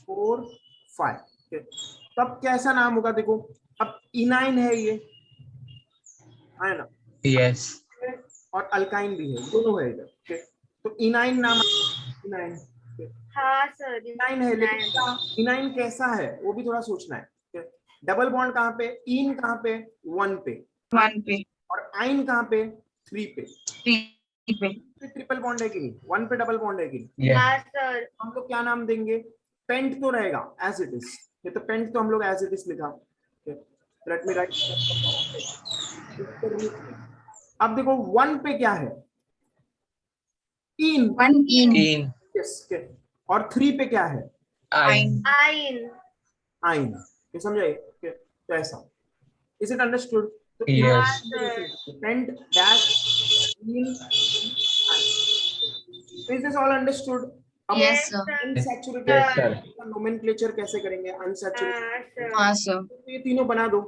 4 5। तो अब कैसा नाम होगा? देखो अब इनाइन है ये, है ना? Yes. और अल्काइन भी है, दोनों है इधर। तो इनाइन नाम, इनाइन हाँ सर। इनाइन है, लेकिन इनाइन कैसा है वो भी थोड़ा सोचना है। डबल बॉन्ड कहाँ पे? इन कहाँ पे? 1 पे। 1 पे। और आइन कहाँ पे? 3 पे। 3 पे। ट्रिपल बॉन्ड है कि नहीं? 1 पे डबल बॉन्ड है कि नहीं? Yes. हाँ सर। हम लोग क्या नाम देंगे? पेंट तो रहेगा एज इट इज। ये तो पेंट तो हम लोग एज इट इज लिखा। Let me right. अब देखो 1 पे क्या है? इन। 1 इन। In. यस। और 3 पे क्या है? Ein. आइन। आइन। ये समझाइए? तो ऐसा, इज इट अंडरस्टूड? तो Yes. Pent dash in. Is this all understood? Yes sir. Unsaturated yes sir nomenclature कैसे करेंगे? अनसैचुरेटेड। हाँ सर। हाँ सर। तो ये तीनों बना दो,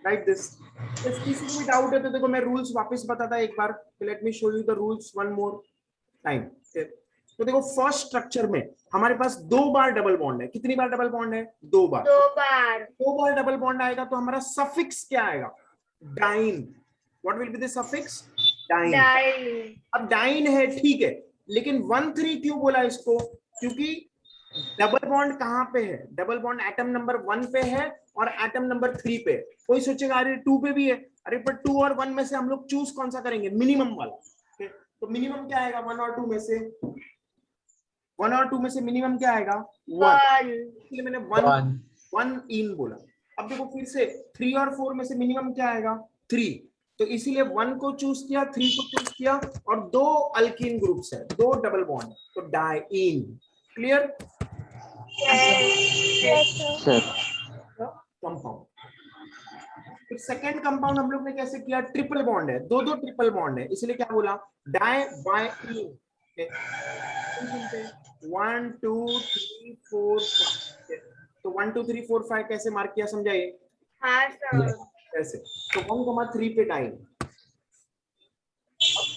राइट दिस। किसी को भी डाउट है तो देखो मैं रूल्स वापस बताता एक बार। Let me show you the rules one more time. तो देखो फर्स्ट स्ट्रक्चर में हमारे पास 2 बार डबल बॉन्ड है। कितनी बार डबल बॉन्ड है? 2 बार। 2 बार। 2 बार डबल बॉन्ड आएगा तो हमारा सफिक्स क्या आएगा? Diene. What will be the suffix? Diene. Diene. अब डाइन है, ठीक है, लेकिन 1,3 क्यों बोला इसको? क्योंकि डबल बॉन्ड कहाँ पे है? डबल बॉन्ड एटम नंबर 1 पे है और एटम नंबर 3 पे। कोई सोचेगा अरे 2 पे भी है, अरे पर 2 और 1 में से हम लोग चूज कौन सा करेंगे? मिनिमम वाला। तो मिनिमम क्या आएगा? 1 और 2 में से? 1 और 2 में से मिनिमम क्या आएगा? 1। इसलिए मैंने 1 इन बोला। अब देखो फिर से 3 और 4 में से मिनिमम क्या आएगा? 3। तो इसीलिए 1 को चूज किया, 3 को चूज किया, और 2 अल्कीन ग्रुप्स है, 2 डबल बॉन्ड, तो डाइईन। क्लियर? sir compound. फिर सेकेंड कंपाउंड हम लोग ने कैसे किया? ट्रिपल बॉन्ड है, 2 ट्रिपल बॉन्ड है, इसलिए क्या बोला? Di by in. 1 2 3 4 5। तो 1 2 3 4 5 कैसे मार्क किया? समझाइए? हाँ सर। ऐसे तो 1,3 पे डाइन।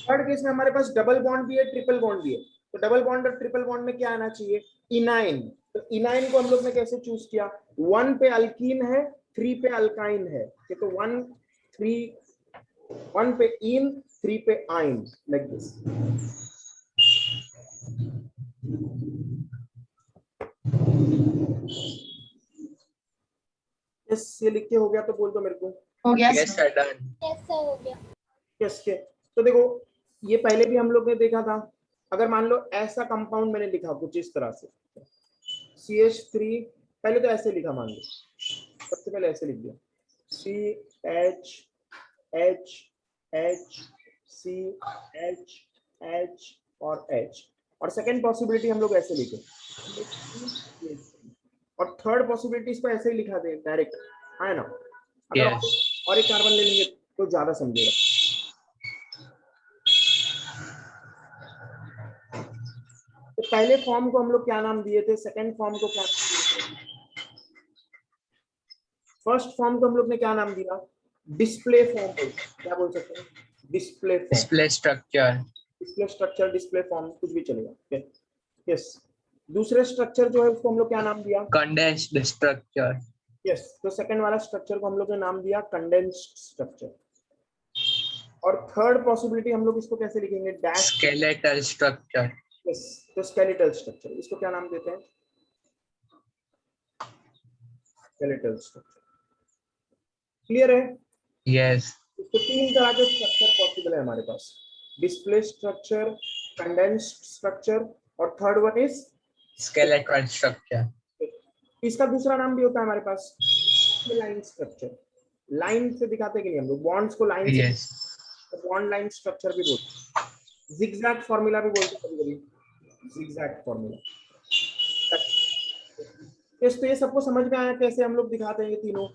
थर्ड केस में हमारे पास डबल बॉन्ड भी है, ट्रिपल बॉन्ड भी है। तो डबल बॉन्ड और ट्रिपल बॉन्ड में क्या आना चाहिए? इनाइन। तो इनाइन को हम लोग ने कैसे चूज किया? 1 पे अल्कीन है, 3 पे अल्काइन है। तो 1 पे इन, 3 पे आइन, लाइक दिस। यस, ये लिख के हो गया तो बोल दो मेरे को। हो गया yes sir. Sir, done. Yes के। तो देखो, ये पहले भी हम लोग ने देखा था। अगर मान लो ऐसा कंपाउंड मैंने लिखा कुछ इस तरह से, CH3, पहले तो ऐसे लिखा, मान लो सबसे पहले ऐसे लिख दिया, CH और H, और सेकेंड पॉसिबिलिटी हम लोग ऐसे लिखे, और थर्ड पॉसिबिलिटी इसको ऐसे ही लिखा दे डायरेक्ट, है ना? अगर Yes. और एक कार्बन ले लेंगे तो ज्यादा समझेगा। तो पहले फॉर्म को हम लोग क्या नाम दिए थे, सेकंड फॉर्म को क्या नाम दिए थे? फर्स्ट फॉर्म को हम लोग ने क्या नाम दिया? Display form. क्या बोल सकते हैं? Display form, Display structure. Display structure, display form, कुछ भी चलेगा। यस। दूसरे स्ट्रक्चर जो है उसको हम लोग क्या नाम दिया? Condensed structure. यस। तो सेकंड वाला स्ट्रक्चर को हम लोग ने नाम दिया कंडेंस्ड स्ट्रक्चर। और थर्ड पॉसिबिलिटी हम लोग इसको कैसे लिखेंगे? डैश। Skeletal structure. यस। तो स्केलेटल स्ट्रक्चर, इसको क्या नाम देते हैं? Skeletal structure. क्लियर है? Yes. तो 3 तरह के स्ट्रक्चर पॉसिबल है हमारे पास, डिस्प्ले स्ट्रक्चर, कंडेंस्ड स्ट्रक्चर, और third one is Skeletal structure. इसका दूसरा नाम भी होता है हमारे पास लाइन स्ट्रक्चर। लाइन से दिखाते कि नहीं हम लोग बॉन्ड्स को लाइन से, Yes. तो बॉन्ड लाइन स्ट्रक्चर भी बोलते हैं, जिगजैग फार्मूला भी बोलते हैं कभी-कभी, जिगजैग फार्मूला। तो ये सबको समझ में आया कैसे हम लोग दिखाते हैं ये तीनों?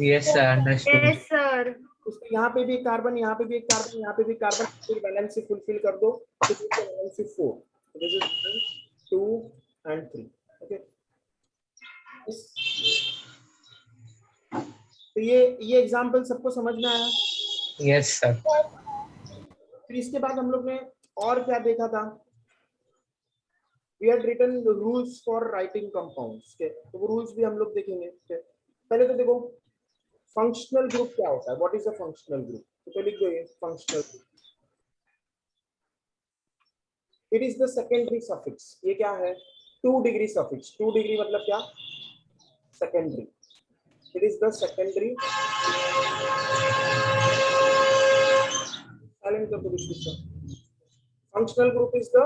Yes sir, understood. Yes sir. उसको यहाँ पे भी एक कार्बन, यहाँ पे भी एक कार्बन, यहाँ पे भी कार्बन, फिर बैलेंस से फुलफिल कर दो, तो बैलेंस से 4, दिस इज 1 2 and 3। ओके, तो ये एग्जांपल सबको समझ में आया? Yes sir. फिर इसके बाद हम लोग ने और क्या देखा था? We had written the rules for writing compounds। तो वो रूल्स भी हम लोग देखेंगे। पहले तो देखो फंक्शनल ग्रुप क्या होता है, what is a functional group? तो लिख दो ये functional group. It is the secondary suffix. ये क्या है? 2 डिग्री सफिक्स। 2 डिग्री मतलब क्या? Secondary. It is the secondary, silent कर दो बीच में। Functional group is the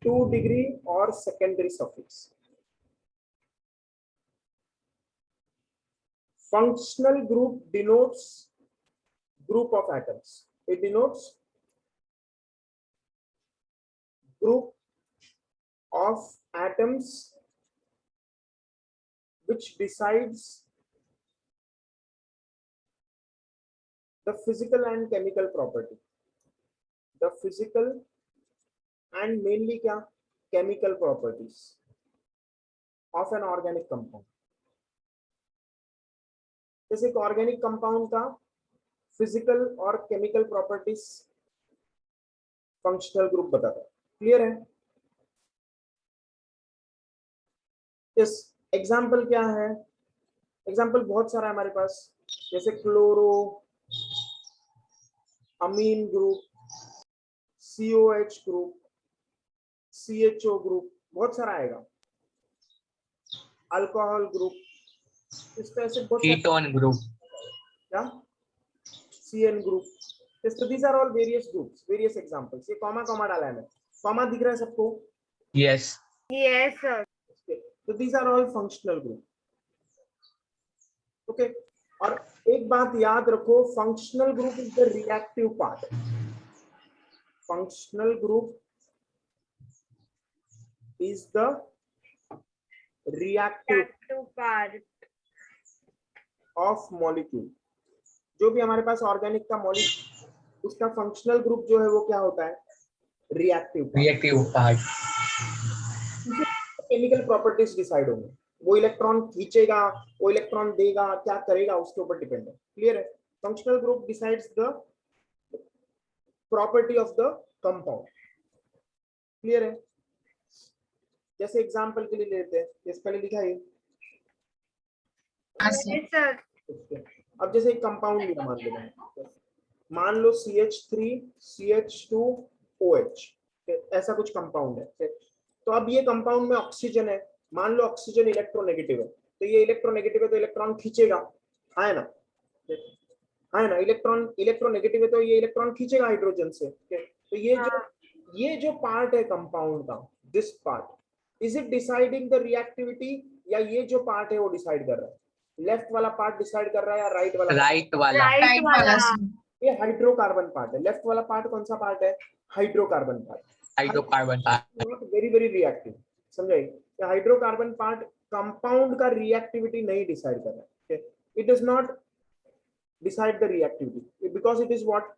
2 degree और secondary suffix। Functional group denotes group of atoms. It denotes group of atoms which decides the physical and chemical property. The physical and mainly क्या? Chemical properties of an organic compound। जैसे एक organic compound का physical और chemical properties functional group बताता है। Clear है? इस example क्या है? एग्जांपल बहुत सारा है हमारे पास, जैसे chloro, amine group, COH group, CHO group, बहुत सारा आएगा, अल्कोहल ग्रुप, इस तरह से बहुत Ketone group. क्या? CN group. So these are all various groups, various examples। ये कॉमा कॉमा डाला है मैं, कॉमा दिख रहा है सबको? Yes. Yes sir. So these are all functional group। Okay, और एक बात याद रखो, functional group is the reactive part. Functional group is the reactive part of molecule। जो भी हमारे पास ऑर्गेनिक का मॉलिक्यूल, उसका फंक्शनल ग्रुप जो है वो क्या होता है? Reactive. Reactive part. Chemical properties decide होंगे। वो इलेक्ट्रॉन खींचेगा, वो इलेक्ट्रॉन देगा, क्या करेगा, उसके ऊपर डिपेंड है। क्लियर है? Functional group decides the property of the compound. Clear है? जैसे एग्जांपल के लिए लेते हैं, इस पहले लिखा है हाँ सर। Yes, sir. अब जैसे एक कंपाउंड लिया, मान लो CH3 CH2OH, ऐसा कुछ कंपाउंड है। तो अब ये कंपाउंड में ऑक्सीजन है, मान लो ऑक्सीजन इलेक्ट्रोनेगेटिव है, तो ये इलेक्ट्रोनेगेटिव है तो इलेक्ट्रॉन खींचेगा, है ना? है ना? इलेक्ट्रोनेगेटिव है तो ये इलेक्ट्रॉन खींचेगा हाइड्रोजन से। तो ये जो पार्ट है कंपाउंड का, this part, is it deciding the reactivity, या ये जो पार्ट है वो डिसाइड कर रहा है? लेफ्ट वाला पार्ट डिसाइड कर रहा है या राइट वाला? राइट वाला। Right राइट वाला वाला. सर। ये हाइड्रोकार्बन पार्ट है। लेफ्ट वाला पार्ट कौन सा पार्ट है? Hydrocarbon part. Hydrocarbon. Not very very reactive, समझे? हाइड्रोकार्बन पार्ट कंपाउंड का रिएक्टिविटी नहीं डिसाइड कर रहा है। It does not decide the reactivity because it is what?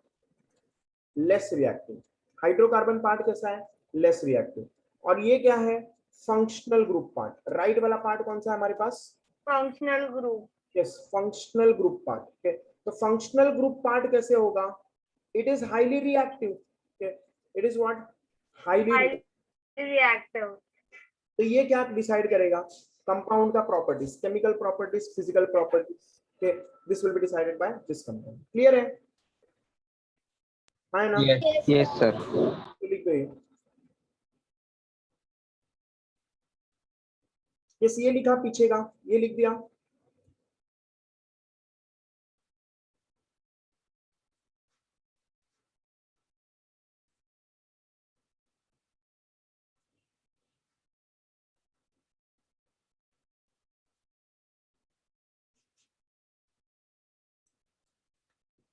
Less reactive. Hydrocarbon part कैसा है? Less reactive. और ये क्या है? Functional group part. राइट वाला पार्ट कौन सा है हमारे पास? Functional group. Yes, functional group part. तो फंक्शनल ग्रुप पार्ट कैसे होगा? It is highly reactive. It is what? Highly. Highly reactive. तो ये क्या डिसाइड करेगा? कंपाउंड का properties, chemical properties, physical properties. This will be decided by this compound. Clear है? है ना? Yes. Yes, sir. तो लिख दो ये लिखा पीछे का, ये लिख दिया।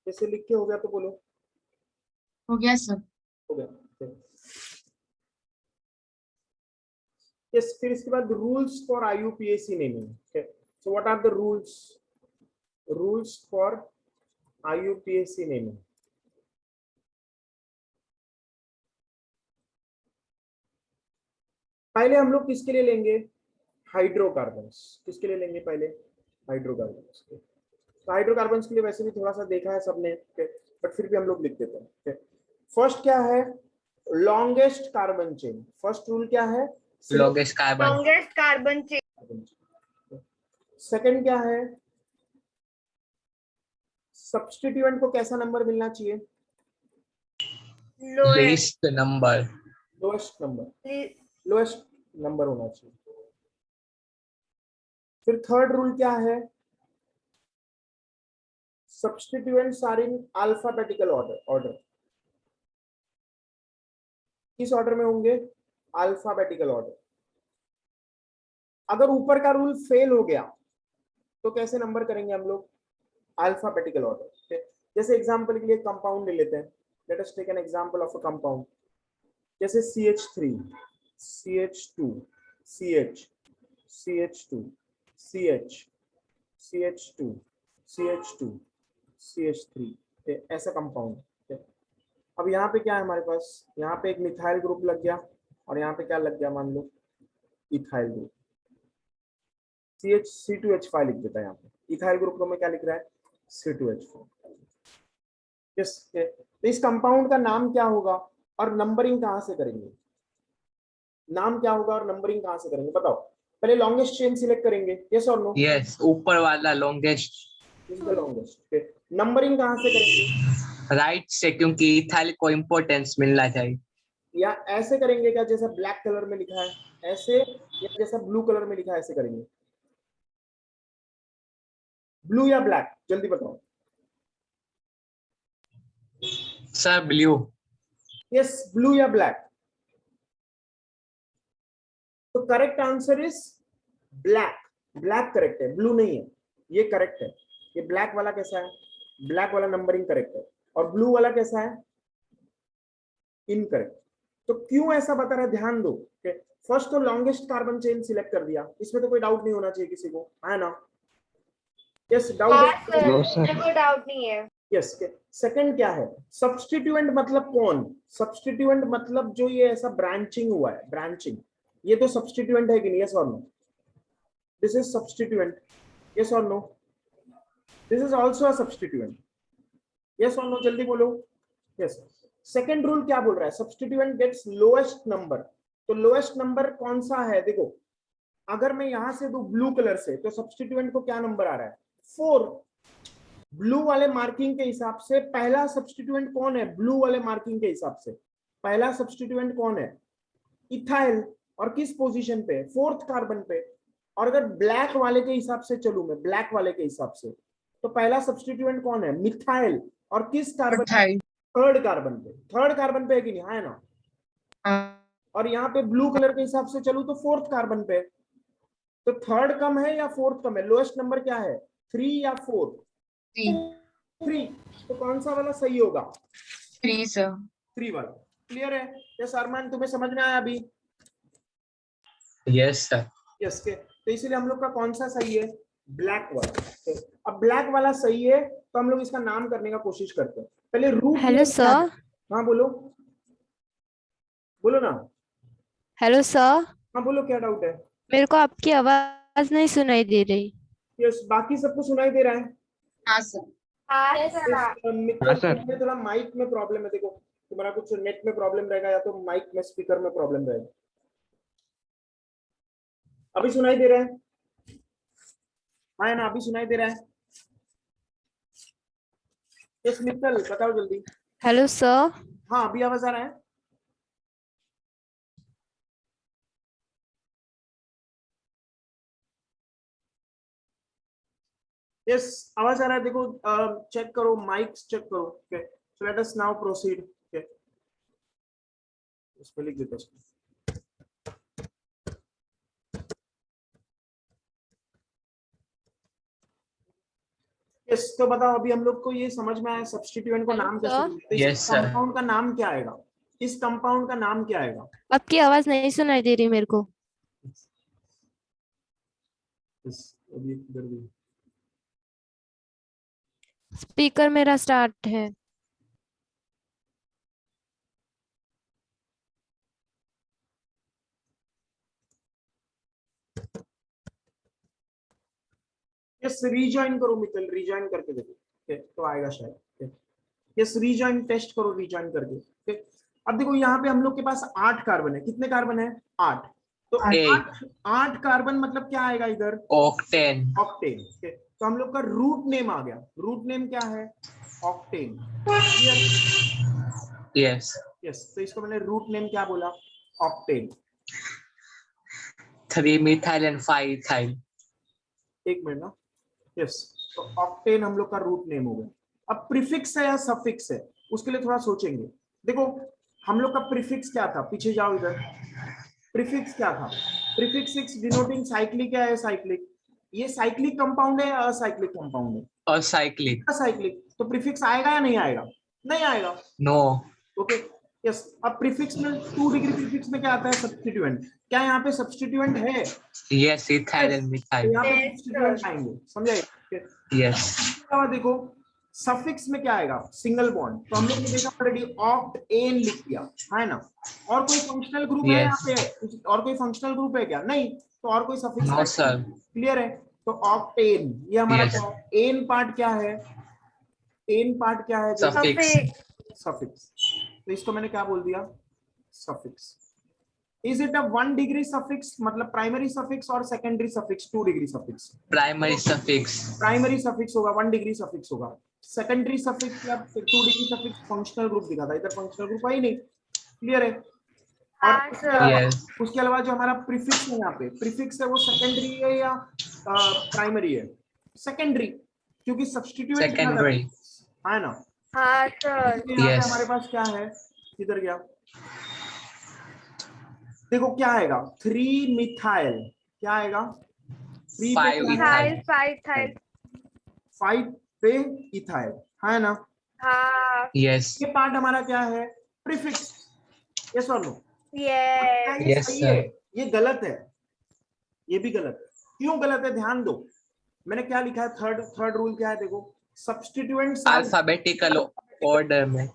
जैसे लिख के हो गया तो बोलो। हो गया सर। हो गया। यस, फिर इसके बाद rules for IUPAC naming. So what are the rules for IUPAC naming? पहले हम लोग किसके लिए लेंगे? हाइड्रोकार्बन्स। किसके लिए लेंगे पहले? हाइड्रोकार्बन्स। तो हाइड्रोकार्बन्स के लिए वैसे भी थोड़ा सा देखा है सबने, बट फिर भी हम लोग लिख देते हैं। फर्स्ट क्या है? Longest carbon chain. First rule क्या है? Longest carbon. Longest carbon chain. Second क्या है? सब्स्टिट्यूएंट को कैसा नंबर मिलना चाहिए? Lowest. Least number. Lowest number. Le- lowest number होना चाहिए। फिर थर्ड रूल क्या है? Substituents are in alphabetical order. किस ऑर्डर में होंगे? Alphabetical order. अगर ऊपर का रूल फेल हो गया तो कैसे नंबर करेंगे हम लोग? Alphabetical order. जैसे एग्जांपल के लिए कंपाउंड ले लेते हैं। Let us take an example of a compound. जैसे CH3 CH2 CH CH2 CH CH2 CH2 CH3, ऐसा कंपाउंड। अब यहाँ पे क्या है हमारे पास? यहाँ पे एक मिथाइल ग्रुप लग गया और यहाँ पे क्या लग गया? मान लो इथाइल ग्रुप। C2H5 लिख देता है यहाँ पे। इथाइल ग्रुप में क्या लिख रहा है? C2H4। यस। तो इस कंपाउंड का नाम क्या होगा और नंबरिंग कहाँ से करेंगे? नाम क्या होगा और नंबरिंग कहाँ से करेंगे? बताओ। पहले लॉन्गेस्ट चेन सिलेक्ट करेंगे, यस और नो? Yes. ऊपर वाला longest. Is the longest. Numbering कहाँ से करेंगे? राइट से, क्योंकि इथाइल को इम्पोर्टेंस मिलना चाहिए। या ऐसे करेंगे क्या? जैसा ब्लैक कलर में लिखा है ऐसे, या जैसा ब्लू कलर में लिखा है ऐसे करेंगे? ब्लू या ब्लैक, जल्दी बताओ। Sir blue. यस, ब्लू या ब्लैक। तो correct answer is black. Black correct है, ब्लू नहीं है। ये करेक्ट है। ये ब्लैक वाला कैसा है? ब्लैक वाला नंबरिंग करेक्ट है। और ब्लू वाला कैसा है? इनकरेक्ट। तो क्यों ऐसा बता रहा है? ध्यान दो। फर्स्ट तो लॉन्गेस्ट कार्बन चेन सिलेक्ट कर दिया, इसमें तो कोई डाउट नहीं होना चाहिए किसी को, है ना? यस, डाउट हाँ है? No, sir, sir. कोई डाउट नहीं है. यस। सेकंड क्या है? सब्स्टिट्यूएंट मतलब कौन? सब्स्टिट्यूएंट मतलब जो ये ऐसा ब्रांचिंग हुआ है, ब्रांचिंग, ये तो सब्स्टिट्यूएंट है कि नहीं? यस और no? This is substituent. Yes or no? This is also a substituent. Yes or no? जल्दी बोलो. Yes. Second rule क्या बोल रहा है? Substituent gets lowest number. तो lowest number कौन सा है? देखो, अगर मैं यहां से दू ब्लू कलर से, तो सब्सटीट्यूएंट को क्या नंबर आ रहा है? 4. ब्लू वाले मार्किंग के हिसाब से पहला सब्सटीट्यूएंट कौन है? ब्लू वाले मार्किंग के हिसाब से पहला सब्सटीट्यूएंट कौन है? इथाइल. और किस पोजीशन पे? 4th कार्बन पे. और अगर ब्लैक वाले के हिसाब से चलूं मैं, ब्लैक वाले के हिसाब से, तो पहला सब्सटीट्यूएंट कौन है? मिथाइल. और किस कार्बन? 3rd कार्बन पे. 3rd कार्बन पे है कि नहीं? है ना. और यहाँ पे ब्लू कलर के हिसाब से चलूं तो 4th कार्बन पे. तो 3rd कम है या 4th कम है? लोएस्ट नंबर क्या है? 3 या 4? 3. तो कौन सा वाला सही होगा? 3 सर. 3 वाला. क्लियर है? यस अरमान, तुम्हें समझ में आया अभी? Yes sir. यस के. तो इसीलिए हम लोग का कौन सा सही है? ब्लैक वाला. अब ब्लैक वाला सही है तो हम लोग इसका नाम करने का कोशिश करते हैं. पहले रूट. Hello sir. हाँ बोलो, बोलो ना. हेलो सर, हाँ बोलो, क्या डाउट है? मेरे को आपकी आवाज नहीं सुनाई दे रही. यस, बाकी सबको सुनाई दे रहा है. हाँ सर. मित्र, सर. में थोड़ा माइक में प्रॉब्लम है. देखो, तुम्हारा कुछ नेट में प्रॉब्लम रहेगा या तो माइक में, स्पीकर में प्रॉब्लम रहेगा. अभी सुनाई दे रहा है? हाँ ना, अभी सुनाई दे रहा है. यस मित्तल, बताओ जल्दी. Hello sir. हाँ, अभी आवाज आ रहा है? यस, आवाज आ रहा है. देखो, चेक करो, माइक्स चेक करो. Okay, so let us now proceed. Okay, इसमें लिख देते हैं. यस, तो बताओ, अभी हम लोग को ये समझ में आया सब्स्टिट्यूएंट को नाम कैसे देते हैं? Yes, इस sir. कंपाउंड का नाम क्या आएगा? इस कंपाउंड का नाम क्या आएगा? आपकी आवाज नहीं सुनाई दे रही मेरे को. अभी इधर भी. स्पीकर मेरा स्टार्ट है. यस, रीजॉइन करो मित्तल, रीजॉइन करके देखो. ओके, तो आएगा शायद. यस, रीजॉइन टेस्ट करो, रीजॉइन करके. ओके, अब देखो यहाँ पे हम लोग के पास 8 कार्बन है. कितने कार्बन है? 8. तो 8 कार्बन मतलब क्या आएगा इधर? ऑक्टेन. ऑक्टेन. ओके, तो हम लोग का रूट नेम आ गया. रूट नेम क्या है? ऑक्टेन. यस. यस, तो इसको मैंने रूट नेम क्या बोला? ऑक्टेन. 3 methyl and 5 ethyl. एक मिनट ना. यस, तो ऑक्टेन हम लोग का रूट नेम हो गया. अब प्रीफिक्स है या सफिक्स है, उसके लिए थोड़ा सोचेंगे. देखो, हम लोग का प्रीफिक्स क्या था? पीछे जाओ इधर. प्रीफिक्स क्या था? प्रीफिक्स 6 डिनोटिंग साइक्लिक है, साइक्लिक. ये साइक्लिक कंपाउंड है या असाइक्लिक कंपाउंड है? असाइक्लिक. असाइक्लिक. तो प्रीफिक्स आएगा या नहीं आएगा? नहीं आएगा. नो. Okay, yes. अब प्रीफिक्स में 2 डिग्री प्रीफिक्स में क्या आता है? सब्स्टिट्यूएंट. क्या यहाँ पे सब्स्टिट्यूएंट है? Yes, ethyl and methyl. यहाँ पे सब्स्टिट्यूएंट आएंगे, समझाइए. यस. इसके अलावा देखो, सफिक्स में क्या आएगा? Single bond. तो हम लोग ने देखा ऑलरेडी, ऑक्ट-एन लिख दिया है ना. और कोई फंक्शनल ग्रुप है यहाँ पे? और कोई फंक्शनल ग्रुप है क्या? नहीं. तो और कोई सफिक्स? No sir. क्लियर है? तो ऑक्टेन, ये हमारा Yes. क्या है? एन पार्ट क्या है? एन पार्ट क्या है? सफिक्स. सफिक्स. तो इसको मैंने क्या बोल दिया? Suffix. Is it a 1 degree suffix, मतलब प्राइमरी सफिक्स, और secondary suffix 2 degree suffix? Primary suffix. Primary suffix होगा, 1 डिग्री सफिक्स होगा. सेकेंडरी सफिक्स या 2 डिग्री सफिक्स फंक्शनल ग्रुप दिखा था, इधर फंक्शनल ग्रुप है ही नहीं. क्लियर है? और यस. उसके अलावा जो हमारा प्रीफिक्स है यहाँ पे, प्रीफिक्स है वो सेकेंडरी है या प्राइमरी है? सेकेंडरी, क्योंकि सब्स्टिट्यूएंट सेकेंडरी. है ना. हाँ सर. यहाँ पे Yes. हमारे पास क्या है? किधर गया? देखो क्या आएगा? 3 मिथाइल. क्या आएगा? 3 पे 5 इथाइल. 5 पे इथाइल, है ना. हाँ. यस. ये पार्ट हमारा क्या है? प्रीफिक्स. यस और नो? यस. ये Yes, सही sir. है, ये गलत है. ये भी गलत है. क्यों गलत है? ध्यान दो, मैंने क्या लिखा है? थर्ड रूल क्या है? देखो, सब्स्टिट्यूएंट्स अल्फाबेटिकल ऑर्डर में.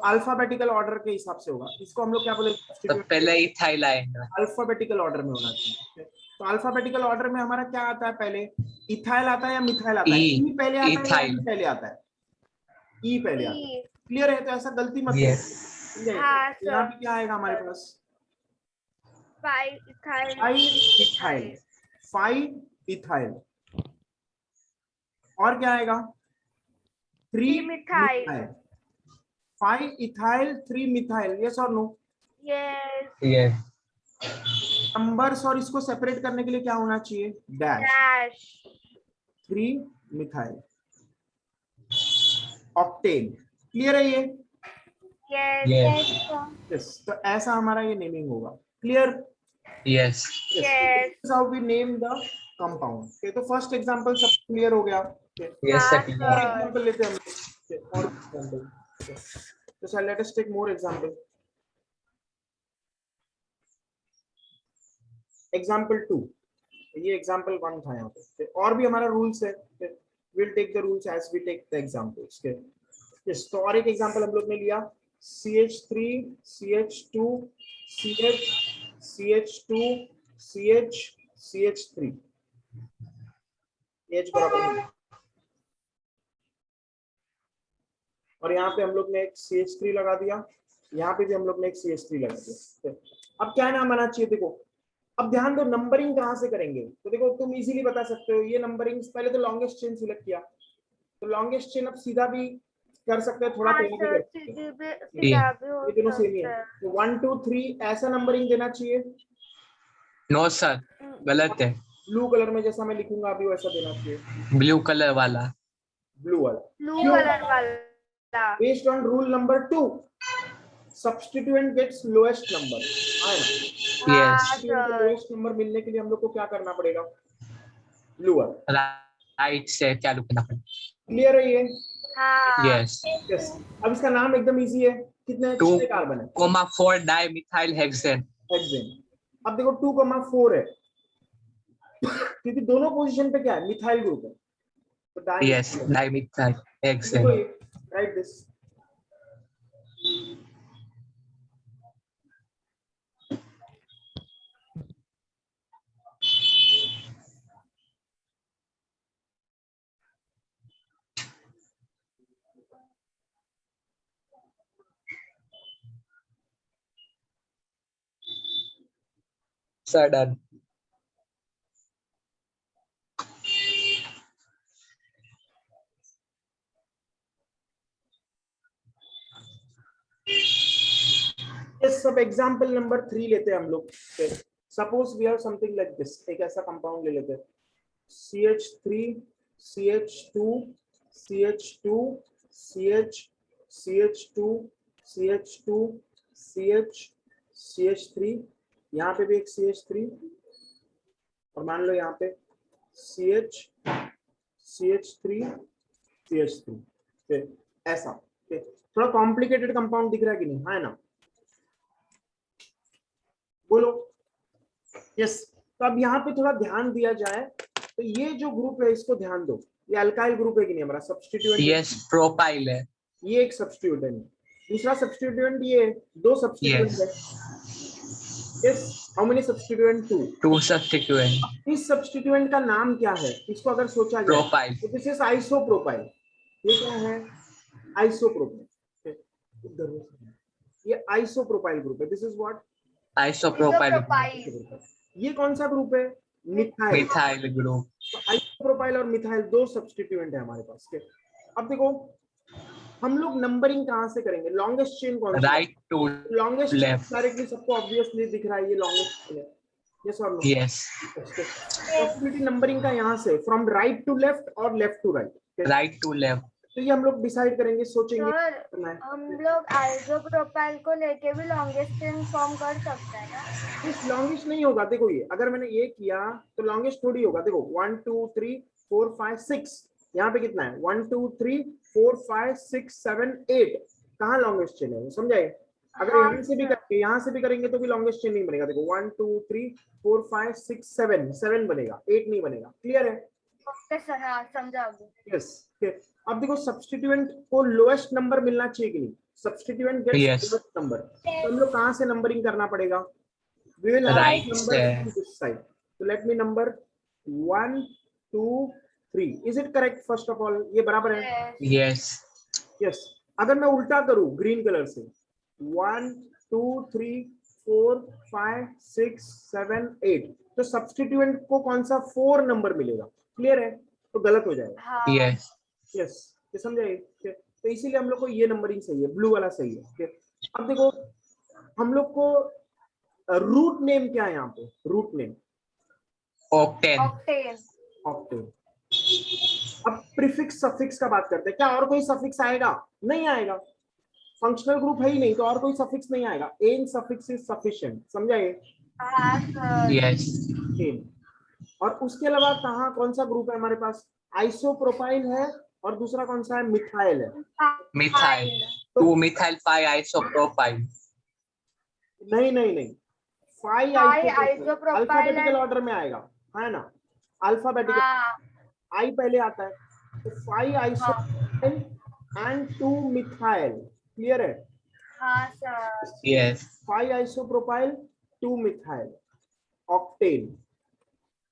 अल्फाबेटिकल ऑर्डर के हिसाब से होगा, इसको हम लोग क्या बोले, तो पहले इथाइल आएगा। अल्फाबेटिकल ऑर्डर में होना चाहिए। तो अल्फाबेटिकल ऑर्डर में हमारा क्या आता है, पहले इथाइल आता है या मिथाइल आता है? ई पहले आता है या इथाइल। ई पहले आता है? ई पहले आता है। क्लियर है? तो ऐसा गलती मत Yes. करो। हाँ, यहाँ सर। पे क्या आएगा हमारे पास, 5 इथाइल 5 इथाइल, 5 इथाइल, और क्या आएगा, 3 methyl. Methyl, 5 ethyl 3 methyl, yes और नो? यस। Yes. नंबर्स और इसको सेपरेट करने के लिए क्या होना चाहिए, dash, dash. 3 methyl, octane. Clear है ये? यस। Yes. यस, तो ऐसा हमारा ये नेमिंग होगा। Clear? Yes. Yes. How we name the compound. Okay, तो फर्स्ट एग्जांपल सब क्लियर हो गया। Yes, sir. हाँ, और sir. एग्जांपल लेते हैं हम लोग, और एग्जांपल, तो sir let us take more example. Example 2, ये एग्जांपल 1 था यहाँ पे, और भी हमारा रूल्स है, will take the rules as we take the examples. तो और एक एग्जांपल हम लोग ने लिया, CH3 CH2 CH CH2 CH CH3, H बराबर है, और यहाँ पे हम लोग ने एक CH3 लगा दिया, यहाँ पे भी हम लोग ने एक CH3 लगा दिया। अब क्या नाम आना चाहिए, देखो अब ध्यान दो, नंबरिंग कहाँ से करेंगे, तो देखो तुम इजीली बता सकते हो, ये नंबरिंग पहले तो लॉन्गेस्ट चेन सिलेक्ट किया, तो लॉन्गेस्ट चेन अब सीधा भी कर सकते हैं, थोड़ा हाँ, टेढ़ा भी सर, कर सकते हैं, सीधा भी हो ये दोनों सेम ही सकता है। है। तो 1 2 3 ऐसा नंबरिंग देना चाहिए, No, sir. गलत है। ब्लू कलर में जैसा मैं लिखूंगा अभी वैसा देना चाहिए, ब्लू कलर वाला। ब्लू वाला। ब्लू कलर वाला। Based on rule number 2, substituent gets lowest number, है ना? Yes. हाँ, सर। लोएस्ट नंबर मिलने के लिए हम लोग को क्या करना पड़ेगा, ब्लू वाला। राइट से चालू करना पड़ेगा। क्लियर है ये? हाँ। Yes. यस। अब इसका नाम एकदम इजी है, कितने 2, कितने कार्बन है, 4 डाइमिथाइल हेक्सेन। हेक्सेन। अब देखो 2,4 है, क्योंकि दोनों पोजीशन पे क्या है, मिथाइल ग्रुप है, तो Yes, dimethyl hexane. Right this. Sir, done. सब एग्जांपल नंबर 3 लेते हैं हम लोग। Suppose we have something like this, एक ऐसा कंपाउंड ले लेते हैं, CH3 CH2 CH2 CH CH2 CH2 CH CH3, यहाँ पे भी एक CH3, और मान लो यहाँ पे CH CH3 CH3, ऐसा। थोड़ा कॉम्प्लिकेटेड कंपाउंड दिख रहा है कि नहीं, है ना? बोलो यस। तो अब यहाँ पे थोड़ा ध्यान दिया जाए, तो ये जो ग्रुप है इसको ध्यान दो, ये अल्काइल ग्रुप है कि नहीं हमारा, सब्स्टिट्यूएंट। Yes, प्रोपाइल है। ये एक सब्स्टिट्यूएंट है, दूसरा सब्स्टिट्यूएंट ये, 2 सब्स्टिट्यूएंट Yes. है। Yes, how many substituent, 2। 2 substituent. इस सब्स्टिट्यूएंट का नाम क्या है, इसको अगर सोचा जाए प्रोपाइल। तो दिस इज आइसोप्रोपाइल। ये क्या है, आइसोप्रोपाइल, ये आइसोप्रोपाइल ग्रुप है, दिस इज व्हाट, आइसोप्रोपाइल। ये कौन सा ग्रुप है, मिथाइल। Methyl group. तो आइसोप्रोपाइल और मिथाइल 2 सब्स्टिट्यूएंट है हमारे पास के। अब देखो हम लोग नंबरिंग कहां से करेंगे, लॉन्गेस्ट चेन कौन सा, right to longest left. Directly सबको ऑब्वियसली दिख रहा है, ये लॉन्गेस्ट चेन है, यस और नो? यस। पॉसिबिलिटी नंबरिंग का यहाँ से फ्रॉम राइट टू लेफ्ट और left to right, right to left. तो ये हम लोग डिसाइड करेंगे, सोचेंगे सर, करना है। हम लोग आइसोप्रोपाइल को लेके भी लॉन्गेस्ट चेन फॉर्म कर सकते हैं ना? इस लॉन्गेस्ट नहीं होगा, देखो ये अगर मैंने ये किया तो लॉन्गेस्ट थोड़ी होगा, देखो 1 2 3 4 5 6, यहाँ पे कितना है, 1 2 3 4 5 6 7 8, कहाँ लॉन्गेस्ट चेन है, समझाए? अगर हाँ, यहाँ से भी करेंगे, यहाँ से भी करेंगे तो भी लॉन्गेस्ट चेन नहीं बनेगा, देखो 1 2 3 4 5 6 7 बनेगा, 8 नहीं बनेगा। क्लियर है? ओके सर, हाँ समझा अभी। यस। अब देखो सब्स्टिट्यूएंट को लोएस्ट नंबर मिलना चाहिए कि नहीं, substituent gets Yes. lowest number. तो हम लोग कहाँ से नंबरिंग करना पड़ेगा? We will have Right number से। on this side. So let me number 1 2 3. Is it correct? First of all, ये बराबर है? Yes. Yes. अगर मैं उल्टा करूं ग्रीन कलर से 1 2 3 4 5 6 7 8, तो सब्स्टिट्यूएंट को कौन सा 4 नंबर मिलेगा? क्लियर है? तो गलत हो जाएगा। हाँ Yes. यस, ये समझाइए। तो इसीलिए हम लोग को ये नंबरिंग सही है, ब्लू वाला सही है। okay? अब देखो हम लोग को रूट नेम क्या है यहाँ पे? Root name Octane. Octane octane. अब प्रीफिक्स सफिक्स का बात करते हैं। क्या और कोई सफिक्स आएगा? नहीं आएगा। फंक्शनल ग्रुप है ही नहीं, तो और कोई सफिक्स नहीं आएगा। एन सफिक्स इज सफिशिएंट, समझाइए? हाँ सर Yes. एन। और उसके अलावा कहाँ कौन सा ग्रुप है हमारे पास? आइसोप्रोपाइल है और दूसरा कौन सा है? मिथाइल है। Methyl. 2-methyl 5-isopropyl. नहीं नहीं नहीं, 5 isopropyl अल्फाबेटिकल ऑर्डर में आएगा, है ना? अल्फाबेटिकल हाँ आई पहले आता है, तो 5 आइसोप्रोपाइल एंड 2 मिथाइल। क्लियर है? हाँ sir Yes. 5 isopropyl 2 methyl octane.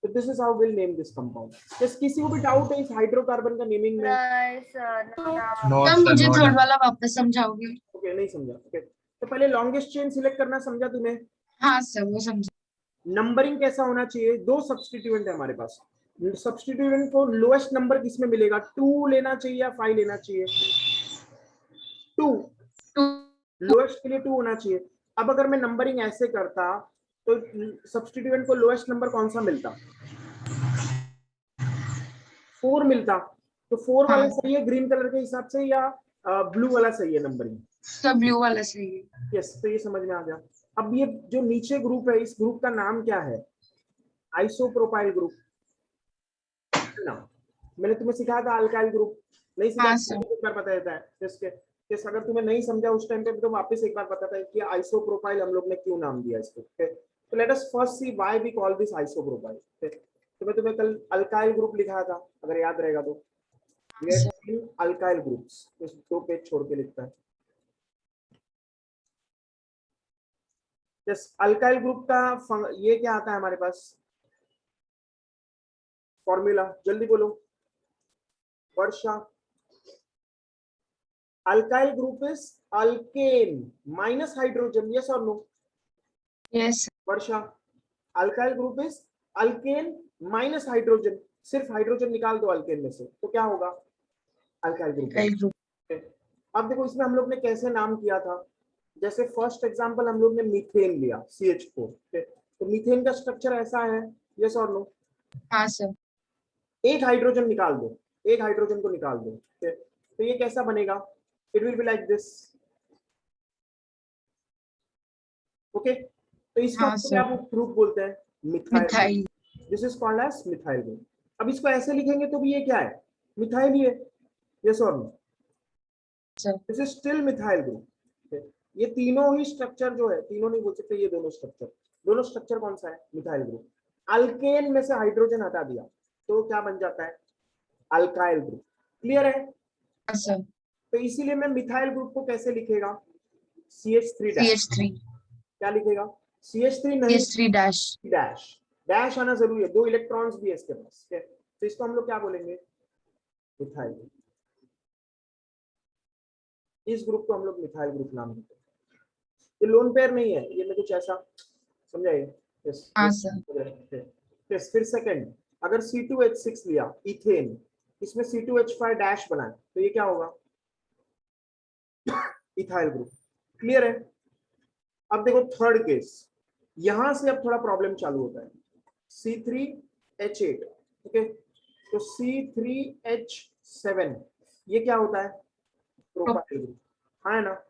So this is how we'll name this compound. Just किसी को भी डाउट है इस हाइड्रोकार्बन का नेमिंग में? नहीं सर No, सर sir, मुझे no, थर्ड no. वाला वापस समझाओगे? ओके, नहीं समझा। ओके, तो पहले लॉन्गेस्ट चेन सिलेक्ट करना समझा तूने? हाँ सर वो समझा। नंबरिंग कैसा होना चाहिए? 2 सब्स्टिट्यूएंट है हमारे पास। सब्स्टिट्यूएंट को लोएस्ट नंबर किसमें मिलेगा? 2 लेना चाहिए या 5 लेना चाहिए? 2। लोएस्ट के लिए 2 होना चाहिए। अब अगर मैं नंबरिंग ऐसे करता तो सब्स्टिट्यूएंट को लोएस्ट नंबर कौन सा मिलता? 4 मिलता। तो 4 वाला हाँ। सही है ग्रीन कलर के हिसाब से या ब्लू वाला सही है नंबरिंग? सर ब्लू वाला सही है। यस, तो ये समझ में आ गया। अब ये जो नीचे ग्रुप है, इस ग्रुप का नाम क्या है? आइसोप्रोपाइल ग्रुप ना। मैंने तुम्हें सिखाया था अल्काइल ग्रुप, नहीं सिखाया? हाँ, सर। एक बार बता देता है जिसके जिस अगर तुम्हें नहीं समझा उस टाइम पे तो वापस एक बार बताता है कि आइसोप्रोपाइल हम लोग ने क्यों नाम दिया इसको। तो let us first see why we call this isopropyl. तो मैं तुम्हें कल अल्काइल ग्रुप लिखाया था, अगर याद रहेगा तो। अल्काइल ग्रुप्स, इस 2 पेज छोड़ के लिखता है। यस, अल्काइल ग्रुप का ये क्या आता है हमारे पास? फॉर्मूला जल्दी बोलो Varsha. Alkyl group is alkane minus hydrogen, yes और no? Yes Varsha, alkyl group is alkane minus hydrogen. सिर्फ हाइड्रोजन निकाल दो अल्केन में से, तो क्या होगा? Alkyl group. अब देखो इसमें हम लोग ने कैसे नाम किया था। जैसे फर्स्ट एग्जांपल हम लोग ने मीथेन लिया, CH4। तो मीथेन का स्ट्रक्चर ऐसा है, यस और नो? हाँ सर। एक हाइड्रोजन निकाल दो, एक हाइड्रोजन को निकाल दो, तो ये कैसा बनेगा? It will be like this. Okay, तो इसको हाँ, सर। आप ग्रुप बोलते हैं methyl. Methyl. This is called as methyl group. अब इसको ऐसे लिखेंगे तो भी ये क्या है? मिथाइल ही है, यस और no? Sir. This is still methyl group. ये तीनों ही स्ट्रक्चर जो है, तीनों नहीं बोल सकते, ये दोनों स्ट्रक्चर कौन सा है? Methyl group. अल्केन में से हाइड्रोजन हटा दिया तो क्या बन जाता है? Alkyl group. क्लियर है? हाँ सर। तो इसीलिए मैं मिथाइल ग्रुप को कैसे लिखेगा? CH3 dash. CH3। क्या लिखेगा? CH3 नहीं, CH3 डैश। डैश। डैश आना जरूरी है, 2 इलेक्ट्रॉन्स भी है इसके पास। तो इसको हम लोग क्या बोलेंगे? Methyl group. इस ग्रुप को हम लोग मिथाइल ग्रुप नाम देते हैं। ये लोन पेयर नहीं है, ये मैं कुछ ऐसा समझाइए। यस, हाँ सर। यस। फिर सेकंड, अगर C2H6 लिया इथेन, इसमें C2H5 डैश बनाए तो ये क्या होगा? Ethyl group. क्लियर है? अब देखो थर्ड केस, यहां से अब थोड़ा प्रॉब्लम चालू होता है। C3H8, ओके, तो C3H7 ये क्या होता है? प्रोपाइल ग्रुप, है ना?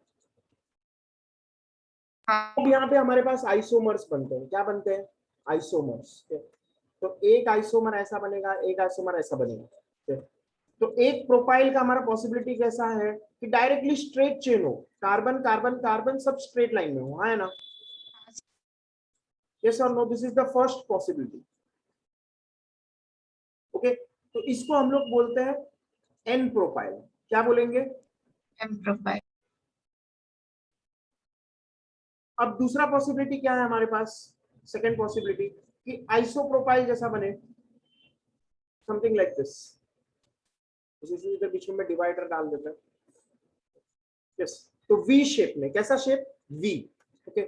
हाँ। अब यहाँ पे हमारे पास आइसोमर्स बनते हैं। क्या बनते हैं? आइसोमर्स। तो एक आइसोमर ऐसा बनेगा, एक आइसोमर ऐसा बनेगा। तो एक प्रोपाइल का हमारा पॉसिबिलिटी कैसा है कि डायरेक्टली स्ट्रेट चेन हो, कार्बन कार्बन कार्बन सब स्ट्रेट लाइन में हो, है ना? यस और no? This is the first possibility. Okay, तो इसको हम लोग बोलते हैं एन प्रोपाइल। क्या बोलेंगे? N propyl. अब दूसरा पॉसिबिलिटी क्या है हमारे पास, सेकेंड पॉसिबिलिटी कि आइसोप्रोपाइल जैसा बने, समथिंग लाइक दिस। इधर बीच में डिवाइडर डाल देते हैं। यस, तो वी शेप में, कैसा shape, V, okay,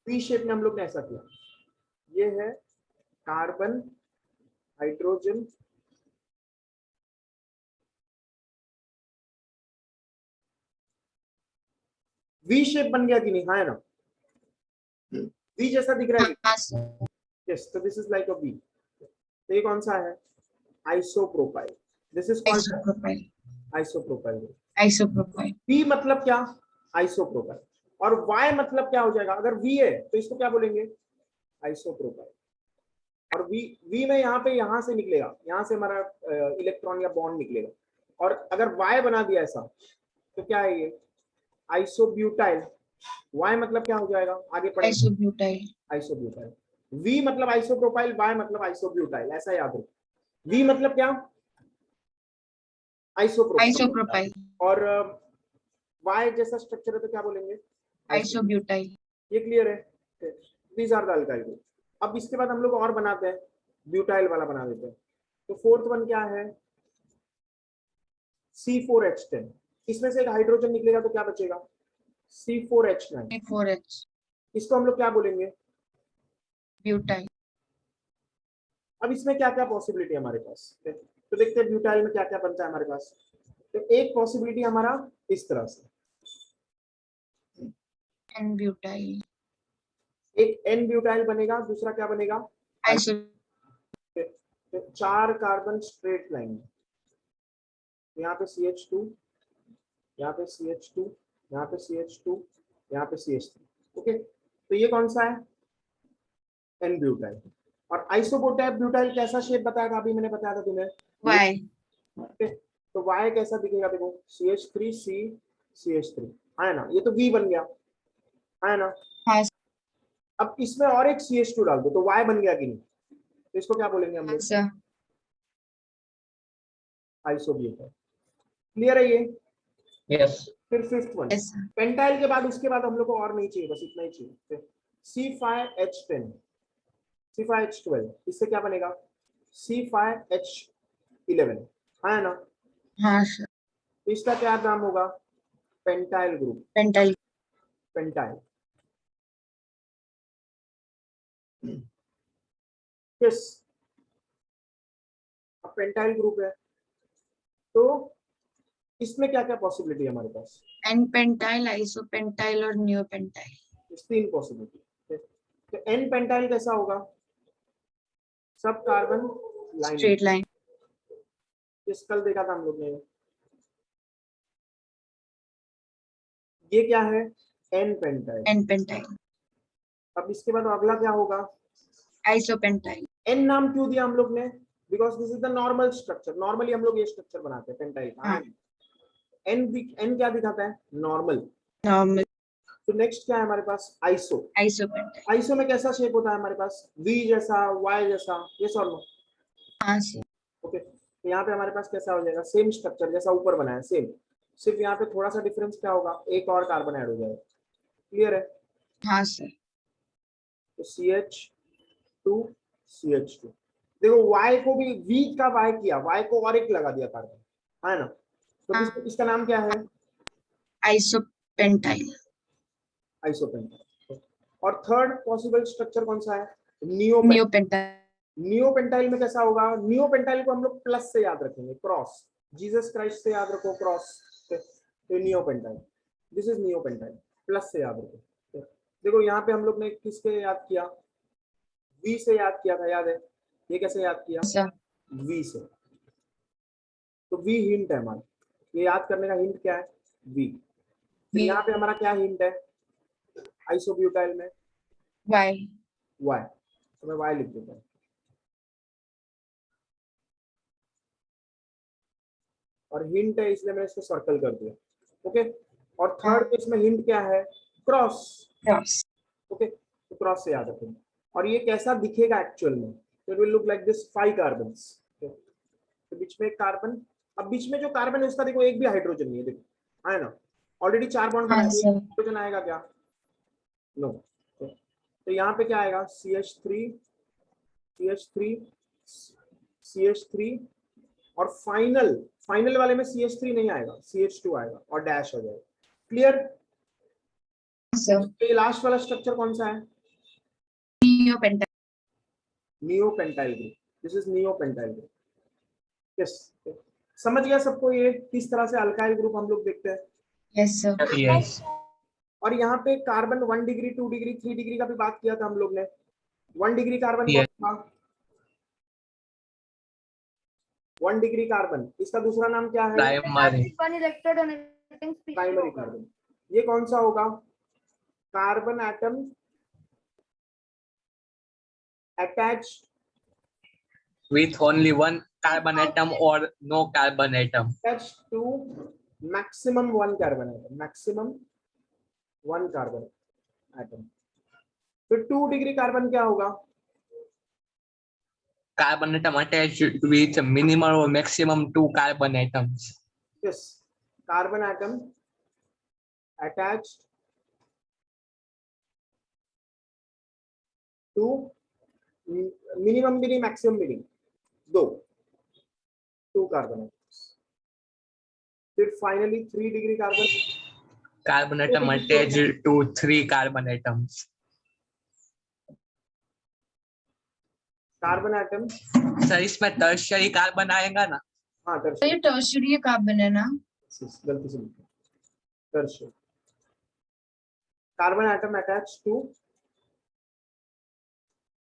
V shape में हम लोग ने ऐसा किया। ये है कार्बन, हाइड्रोजन, वी शेप बन गया कि नहीं, हाँ है ना, वी जैसा दिख रहा है। हाँ सर। यस, तो this is like a V. तो ये कौन सा है, isopropyl. This is called isopropyl. Isopropyl. Isopropyl. P मतलब क्या, आइसोप्रोपाइल। और वाई मतलब क्या हो जाएगा, अगर वी है तो इसको क्या बोलेंगे, आइसोप्रोपाइल। और वी में यहाँ पे, यहाँ से निकलेगा, यहाँ से हमारा इलेक्ट्रॉन या बॉन्ड निकलेगा। और अगर वाई बना दिया ऐसा तो क्या है ये, आइसोब्यूटाइल। वाई मतलब क्या हो जाएगा, आगे पढ़ेंगे, आइसोब्यूटाइल। आइसोब्यूटाइल। वी मतलब आइसोप्रोपाइल, वाई मतलब आइसोब्यूटाइल, ऐसा याद रखो। वी मतलब क्या, आइसोप्रोपाइल। आइसोप्रोपाइल। और वाई जैसा स्ट्रक्चर है तो क्या बोलेंगे, आइसोब्यूटाइल। ये क्लियर है, these are the alkyl group. अब इसके बाद हम लोग और बनाते हैं, ब्यूटाइल वाला बना देते हैं। तो फोर्थ वन क्या है, C4H10। इसमें से एक हाइड्रोजन निकलेगा तो क्या बचेगा, C4H9। C4H। इसको हम लोग क्या बोलेंगे, ब्यूटाइल। अब इसमें क्या क्या पॉसिबिलिटी है हमारे पास, तो देखते हैं ब्यूटाइल में क्या क्या बनता है हमारे पास। तो एक पॉसिबिलिटी हमारा इस तरह से, एन ब्यूटाइल। एक N ब्यूटाइल बनेगा, दूसरा क्या बनेगा, आइसो। तो 4 कार्बन स्ट्रेट लाइन में, यहाँ पे CH2, यहाँ पे CH2, यहाँ पे CH2, यहाँ पे CH3, ओके। तो ये कौन सा है, N ब्यूटाइल। और आइसोब्यूटाइल ब्यूटाइल कैसा शेप बताया था, अभी मैंने बताया था तुम्हें, वाई। तो Y कैसा दिखेगा, देखो CH3 C CH3, है ना, ये तो V बन गया, है ना। हाँ अब इसमें और एक CH2 डाल दो तो Y बन गया कि नहीं, तो इसको क्या बोलेंगे हम लोग, सर। आइसोब्यूटाइल। क्लियर है ये। यस। फिर फिफ्थ वन, यस। पेंटाइल के बाद, उसके बाद हम लोग को और नहीं चाहिए, बस इतना ही चाहिए। C5H10, C5H12, इससे क्या बनेगा, C5H11, है ना। हाँ सर। तो इसका क्या नाम होगा, pentyl group, pentyl. Pentyl. Yes, अब पेंटाइल ग्रुप है तो इसमें क्या क्या पॉसिबिलिटी है हमारे पास, एन पेंटाइल, आइसोपेंटाइल और नियोपेंटाइल। इस 3 पॉसिबिलिटी। तो N पेंटाइल कैसा होगा, सब कार्बन लाइन, स्ट्रेट लाइन। इस कल देखा था हम लोग ने। ये क्या है, N पेंटाइल। N pentyl. अब इसके बाद अगला क्या होगा, आइसोपेंटाइल। N नाम क्यों दिया हम लोग ने, because this is the normal structure, normally हम लोग ये स्ट्रक्चर बनाते हैं पेंटाइल का। हाँ। N क्या दिखाता है, नॉर्मल। नॉर्मल। तो नेक्स्ट क्या है हमारे पास, आइसो। आइसोपेंटाइल। आइसो में कैसा शेप होता है हमारे पास, V जैसा, Y जैसा, ये सॉल्व। हाँ सर। ओके, तो यहाँ पे हमारे पास कैसा हो जाएगा, सेम स्ट्रक्चर जैसा ऊपर बना है, सेम, सिर्फ यहाँ पे थोड़ा सा डिफरेंस क्या होगा, एक और कार्बन ऐड हो जाएगा। क्लियर है। हाँ सर। तो CH2 CH2, देखो Y को भी, V का Y किया, Y को और एक लगा दिया कार्बन, है ना। तो इसका नाम क्या है, आइसोपेंटाइल। आइसोपेंटाइल। और थर्ड पॉसिबल स्ट्रक्चर कौन सा है, नियोपेंटाइल। नियोपेंटाइल। नियोपेंटाइल में कैसा होगा, नियोपेंटाइल को हम लोग प्लस से याद रखेंगे, क्रॉस, जीसस क्राइस्ट से याद रखो, क्रॉस। तो neopentyl, this is neopentyl, plus से याद रखो। देखो यहाँ पे हम लोग ने किसके याद किया, V से याद किया था, याद है, ये कैसे याद किया, सर। V से। तो V हिंट है हमारा, ये याद करने का हिंट क्या है, V। फिर यहाँ पे हमारा क्या हिंट है, आइसोब्यूटाइल में वाई। Y, तो मैं Y लिख देता हूँ। और हिंट है इसलिए मैंने इसको सर्कल कर दिया, ओके। और थर्ड इसमें हिंट क्या है, क्रॉस, क्रॉस। ओके। तो क्रॉस से याद रखेंगे। और ये कैसा दिखेगा एक्चुअल में, तो it will look like this 5 carbons. तो बीच में एक कार्बन, अब बीच में जो कार्बन है उसका देखो एक भी हाइड्रोजन नहीं है, देखो, है ना, ऑलरेडी 4 बॉन्ड हाँ बनाए, सर। हाइड्रोजन आएगा क्या, नो। तो यहाँ पे क्या आएगा, CH3 CH3 CH3 और फाइनल वाले में CH3 नहीं आएगा, CH2 आएगा और डैश हो जाएगा। क्लियर? Sir. तो ये लास्ट वाला स्ट्रक्चर कौन सा है? Neopentyl. Neopentyl group. This is neopentyl group. Yes, समझ गया सबको ये किस तरह से अल्काइल ग्रुप हम लोग देखते हैं? Yes, sir. यस और यहाँ पे कार्बन 1 डिग्री 2 डिग्री 3 डिग्री का भी बात किया था हम लोग ने। 1 डिग्री कार्बन कौन Yes. था? 1 डिग्री कार्बन, इसका दूसरा नाम क्या है? Primary primary carbon. ये कौन सा होगा? Carbon atom attached with only one carbon atom or no carbon atom. To maximum 1 carbon atom, maximum 1 carbon atom. फिर 2 डिग्री कार्बन क्या होगा? Carbon atom attached with minimum or maximum 2 carbon atoms. Yes, carbon atom attached to minimum भी नहीं maximum भी नहीं, 2 carbon atoms. फिर finally 3 degree carbon, Carbon atom attached to 3 carbon atoms. Carbon atom, sir इसमें tertiary carbon आएगा ना? हाँ तो ये टर्शियरी, टर्शियरी कार्बन है ना? गलती से लिखा, tertiary carbon atom attach to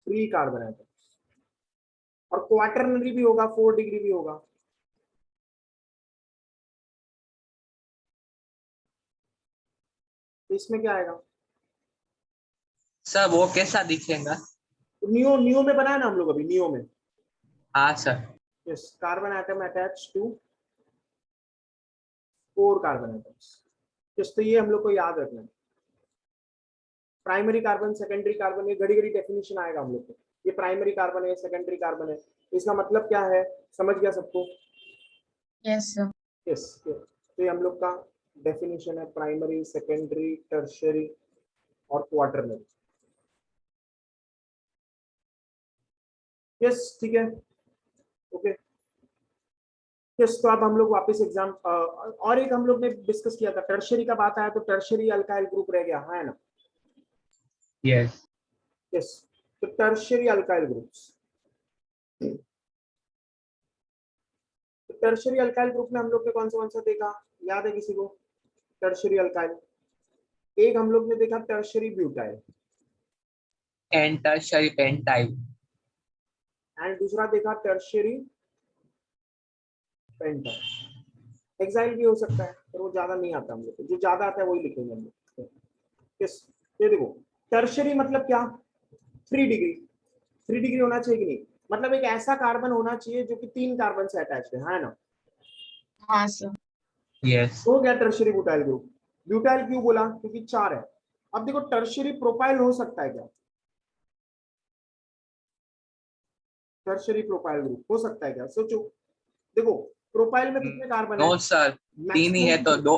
3 carbon atoms. और क्वाटरनरी भी होगा, 4 डिग्री भी होगा। तो इसमें क्या आएगा? सर वो कैसा दिखेगा? नियो में बनाया ना हम लोग अभी, नियो में। हाँ sir. Yes, carbon atom attach to 4 carbon atoms. Yes, तो ये हम लोग को याद रखना है। प्राइमरी कार्बन, सेकेंडरी कार्बन, ये घड़ी घड़ी डेफिनेशन आएगा हम लोग को। ये प्राइमरी कार्बन है, सेकेंडरी कार्बन है, इसका मतलब क्या है? समझ गया सबको? Yes, sir. यस, तो ये हम लोग का डेफिनेशन है, प्राइमरी, सेकेंडरी, टर्शियरी और क्वाटरनरी। यस, ठीक है, ओके। यस, तो अब हम लोग वापस एग्जाम, और एक हम लोग ने डिस्कस किया था, टर्शियरी का बात आया तो टर्शियरी अल्काइल ग्रुप रह गया, है ना? यस यस, तो टर्शियरी अल्काइल ग्रुप्स, तो टर्शियरी अल्काइल ग्रुप में हम लोग ने कौन सा देखा, याद है किसी को? टर्शियरी अल्काइल, एक हम लोग ने देखा tertiary butyl, and tertiary pentyl. And दूसरा देखा टर्शियरी पेंटाइल। एक्साइल भी हो सकता है, पर वो ज्यादा नहीं आता हम लोग को, जो ज्यादा आता है वही लिखेंगे हम लोग। यस, ये देखो, टर्शियरी मतलब क्या? 3 डिग्री, 3 डिग्री होना चाहिए कि नहीं? मतलब एक ऐसा कार्बन होना चाहिए जो कि 3 कार्बन से अटैच्ड है ना? हाँ सर। यस हो गया टर्शियरी ब्यूटाइल ग्रुप। ब्यूटाइल क्यों बोला? क्योंकि 4 है। अब देखो, टर्शियरी प्रोपाइल हो सकता है क्या? टर्शियरी प्रोपाइल ग्रुप हो सकता है क्या? सोचो, देखो प्रोपाइल में कितने कार्बन है? नो सर, 3 ही है तो 2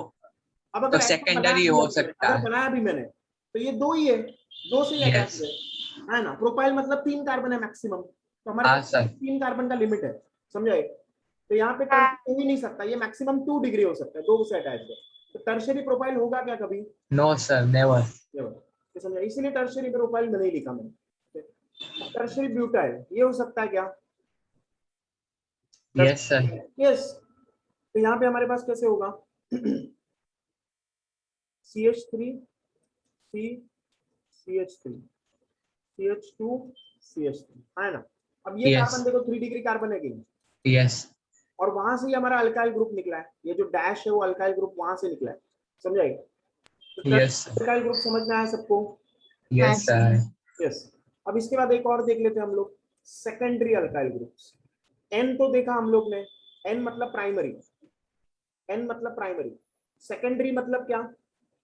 अब तो सेकेंडरी हो सकता अगर है। बनाया भी मैंने तो ये 2 ही है, 2 से ही Yes. अटैच है ना? प्रोपाइल मतलब 3 कार्बन है मैक्सिमम, तो हमारे हाँ, पास सर। 3 कार्बन का लिमिट है, समझे? तो यहाँ पे हाँ। टर्शियरी हो ही नहीं सकता, ये मैक्सिमम 2 डिग्री हो सकता है, 2 से अटैच है। तो टर्शियरी प्रोपाइल होगा क्या कभी? No sir, never. तो समझा, इसीलिए टर्शियरी प्रोपाइल में नहीं लिखा मैंने। टर्शियरी ब्यूटाइल ये हो सकता है क्या? Yes sir. यस, तो यहाँ पे हमारे पास कैसे होगा? CH3 C CH3 CH2 CH3, है ना? अब ये Yes. कार्बन देखो 3 डिग्री कार्बन है कि नहीं? यस और वहां से ही हमारा अल्काइल ग्रुप निकला है, ये जो डैश है वो अल्काइल ग्रुप वहां से निकला है, समझाइए? तो यस अल्काइल ग्रुप समझ में आया सबको? Yes sir. यस। अब इसके बाद एक और देख लेते हैं हम लोग, सेकेंडरी अल्काइल ग्रुप्स। N तो देखा हम लोग ने, N मतलब प्राइमरी, N मतलब प्राइमरी। सेकेंडरी मतलब क्या?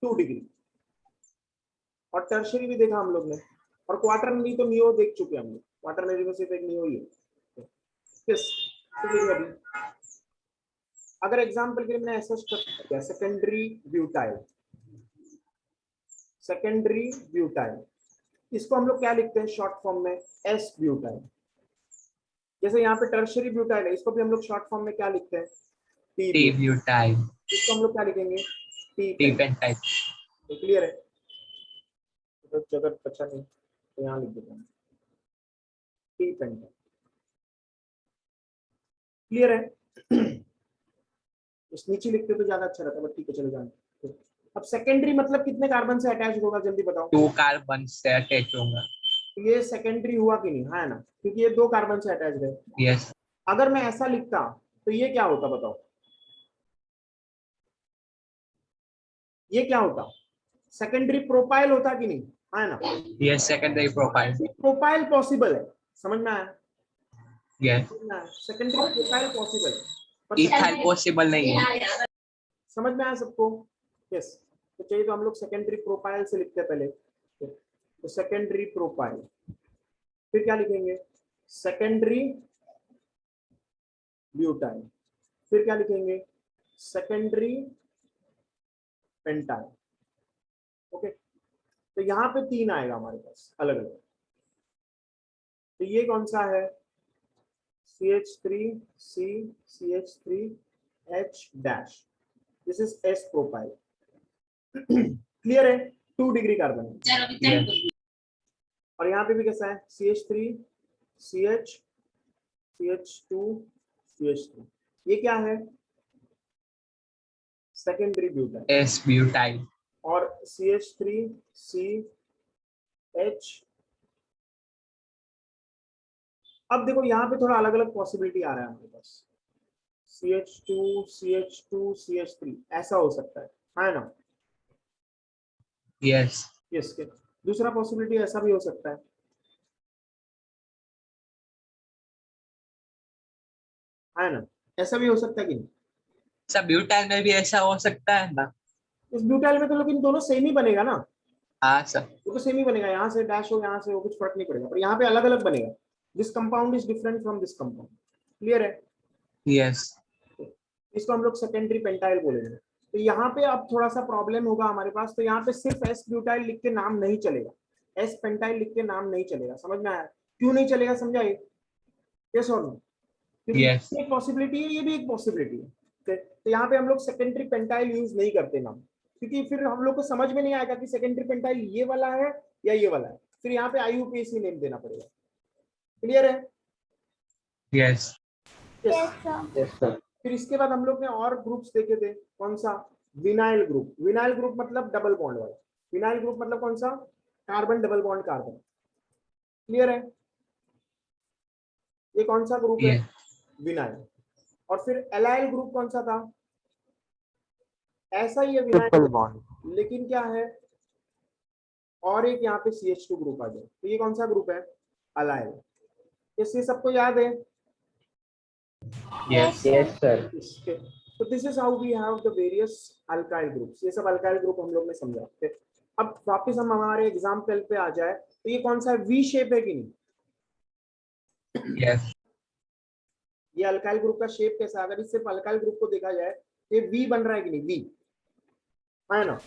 2 डिग्री। और टर्शियरी भी देखा हम लोग ने, और क्वाटरनरी तो नियो देख चुके हम लोग, क्वाटरनरी में सिर्फ एक नियो ही है। किस तो देखिए अभी, अगर एग्जांपल के लिए मैंने ऐसा स्ट्रक्चर किया, सेकेंडरी ब्यूटाइल, सेकेंडरी ब्यूटाइल, इसको हम लोग क्या लिखते हैं शॉर्ट फॉर्म में, एस ब्यूटाइल। जैसे यहाँ पे टर्शरी ब्यूटाइल है, इसको भी हम लोग शॉर्ट फॉर्म में क्या लिखते हैं, टी T ब्यूटाइल। butyl, इसको हम लोग क्या लिखेंगे, T T pentyl. pentyl. Clear है, तो जगह बचा नहीं तो यहाँ लिख देते हैं टी पेंटाइल। क्लियर है। इस नीचे लिखते तो ज्यादा अच्छा रहता, बट ठीक है चलो जाने। अब सेकेंडरी मतलब कितने कार्बन से अटैच होगा, जल्दी बताओ। 2 carbon से अटैच होगा। ये सेकेंडरी हुआ कि नहीं, हाँ है ना, क्योंकि ये 2 कार्बन से अटैच है। Yes, अगर मैं ऐसा लिखता तो ये क्या होता बताओ, ये क्या होता, सेकेंडरी प्रोपाइल होता कि नहीं, हाँ है ना। yes, secondary profile. Propyl possible है, समझ में आया, Yes, सेकेंडरी प्रोपाइल पॉसिबल है, पर ethyl possible नहीं है। समझ में आया सबको, यस। तो चाहिए तो हम लोग सेकेंडरी प्रोपाइल से लिखते हैं पहले, तो सेकेंडरी प्रोपाइल, फिर क्या लिखेंगे, सेकेंडरी ब्यूटाइल, फिर क्या लिखेंगे, सेकेंडरी पेंटाइल। ओके, तो यहाँ पे 3 आएगा हमारे पास अलग अलग। तो ये कौन सा है, CH3C CH3H dash, this is S propyl. Clear है, 2 डिग्री कार्बन है। Yes, और यहाँ पे भी कैसा है, CH3 CH CH2 CH3, ये क्या है, सेकेंडरी ब्यूटाइल। S butyl. और CH3 CH, अब देखो यहाँ पे थोड़ा अलग अलग पॉसिबिलिटी आ रहा है हमारे पास, CH2 CH2 CH3 ऐसा हो सकता है ना। Yes, यस, दूसरा पॉसिबिलिटी ऐसा भी हो सकता है ना, ऐसा भी हो सकता है कि नहीं। सब ब्यूटाइल में भी ऐसा हो सकता है ना। इस ब्यूटाइल में तो लेकिन दोनों सेम ही बनेगा ना, हाँ सर। वो तो सेम ही बनेगा, यहाँ से डैश हो यहाँ से हो, कुछ फर्क नहीं पड़ेगा, पर यहाँ पे अलग अलग बनेगा, this compound is different from this compound. Clear है, Yes, इसको हम लोग सेकेंडरी पेंटाइल बोलेंगे। तो यहाँ पे अब थोड़ा सा प्रॉब्लम होगा हमारे पास, तो यहाँ पे सिर्फ एस ब्यूटाइल लिख के नाम नहीं चलेगा, एस पेंटाइल लिख के नाम नहीं चलेगा, समझ में आया, क्यों नहीं चलेगा समझा ये, यस और नो, क्योंकि Yes. ये एक पॉसिबिलिटी है, ये भी एक पॉसिबिलिटी है। तो यहाँ पे हम लोग सेकेंडरी पेंटाइल यूज नहीं करते नाम, क्योंकि फिर हम लोग को समझ में नहीं आएगा कि सेकेंडरी पेंटाइल ये वाला है या ये वाला है, फिर यहाँ पे IUPAC नेम देना पड़ेगा। क्लियर है, Yes. Yes sir. फिर इसके बाद हम लोग ने और ग्रुप्स देखे थे, कौन सा, विनाइल ग्रुप। विनाइल ग्रुप मतलब डबल बॉन्ड वाला, विनाइल ग्रुप मतलब कौन सा, carbon double bond carbon. Clear है, ये कौन सा ग्रुप है, Yes. विनाइल। और फिर एलाइल ग्रुप कौन सा था, ऐसा ही है विनाइल बॉन्ड, लेकिन क्या है, और एक यहाँ पे CH2 ग्रुप आ जाए, तो ये कौन सा ग्रुप है, अलाइल। इससे सबको याद है, Yes. इसके, तो this is how we have the various alkyl groups. ये सब अल्काइल ग्रुप हम लोग ने समझा। अब वापस हम हमारे एग्जाम्पल पे आ जाए, तो ये कौन सा है, वी शेप है कि नहीं, Yes. ये अल्काइल ग्रुप का शेप कैसा है, अगर इस सिर्फ अल्काइल ग्रुप को देखा जाए तो ये वी बन रहा है कि नहीं, वी है ना,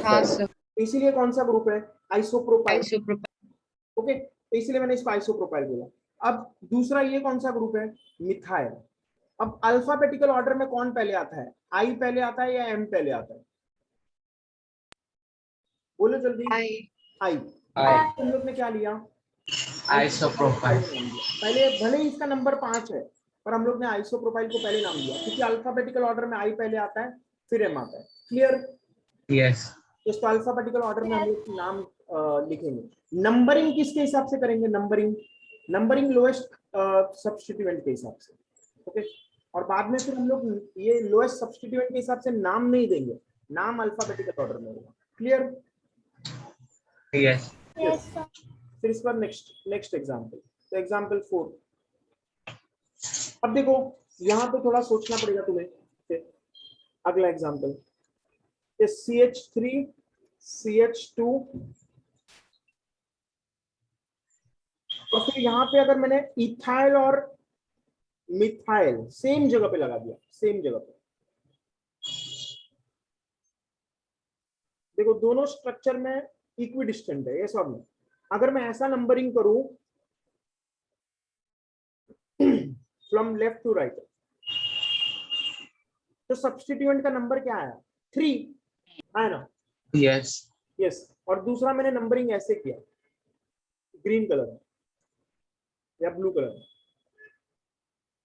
हाँ सर, तो इसीलिए कौन सा ग्रुप है, आइसोप्रोपाइल। आइसोप्रोपाइल। ओके, तो इसीलिए मैंने इसको आइसोप्रोपाइल बोला। अब दूसरा ये कौन सा ग्रुप है, मिथाइल। अब अल्फाबेटिकल ऑर्डर में कौन पहले आता है, आई पहले आता है या एम पहले आता है, बोलो जल्दी। आई। आई। I. हम लोग ने क्या लिया, Isopropyl. पहले, भले ही इसका नंबर 5 है, पर हम लोग ने आइसोप्रोपाइल को पहले नाम दिया, क्योंकि अल्फाबेटिकल ऑर्डर में आई पहले आता है फिर एम आता है। Clear, Yes. इसको अल्फाबेटिकल ऑर्डर में हम लोग नाम लिखेंगे। नंबरिंग किसके हिसाब से करेंगे, नंबरिंग लोएस्ट सब्स्टिट्यूएंट के हिसाब से। ओके, और बाद में फिर हम लोग ये लोएस्ट सब्स्टिट्यूएंट के हिसाब से नाम नहीं देंगे, नाम अल्फाबेटिकल ऑर्डर में होगा। Clear, Yes. फिर इस पर नेक्स्ट एग्जांपल, तो एग्जांपल 4। अब देखो यहाँ पे थोड़ा सोचना पड़ेगा तुम्हें। अगला एग्जांपल, CH3 CH2, और फिर यहाँ पे अगर मैंने इथाइल और मिथाइल सेम जगह पे लगा दिया, सेम जगह पे, देखो दोनों स्ट्रक्चर में इक्विडिस्टेंट है, ये सब में अगर मैं ऐसा नंबरिंग करूं फ्रॉम लेफ्ट टू राइट, तो सब्स्टिट्यूएंट का नंबर क्या आया? 3 है ना? Yes. यस। और दूसरा मैंने नंबरिंग ऐसे किया, ग्रीन कलर या ब्लू कलर,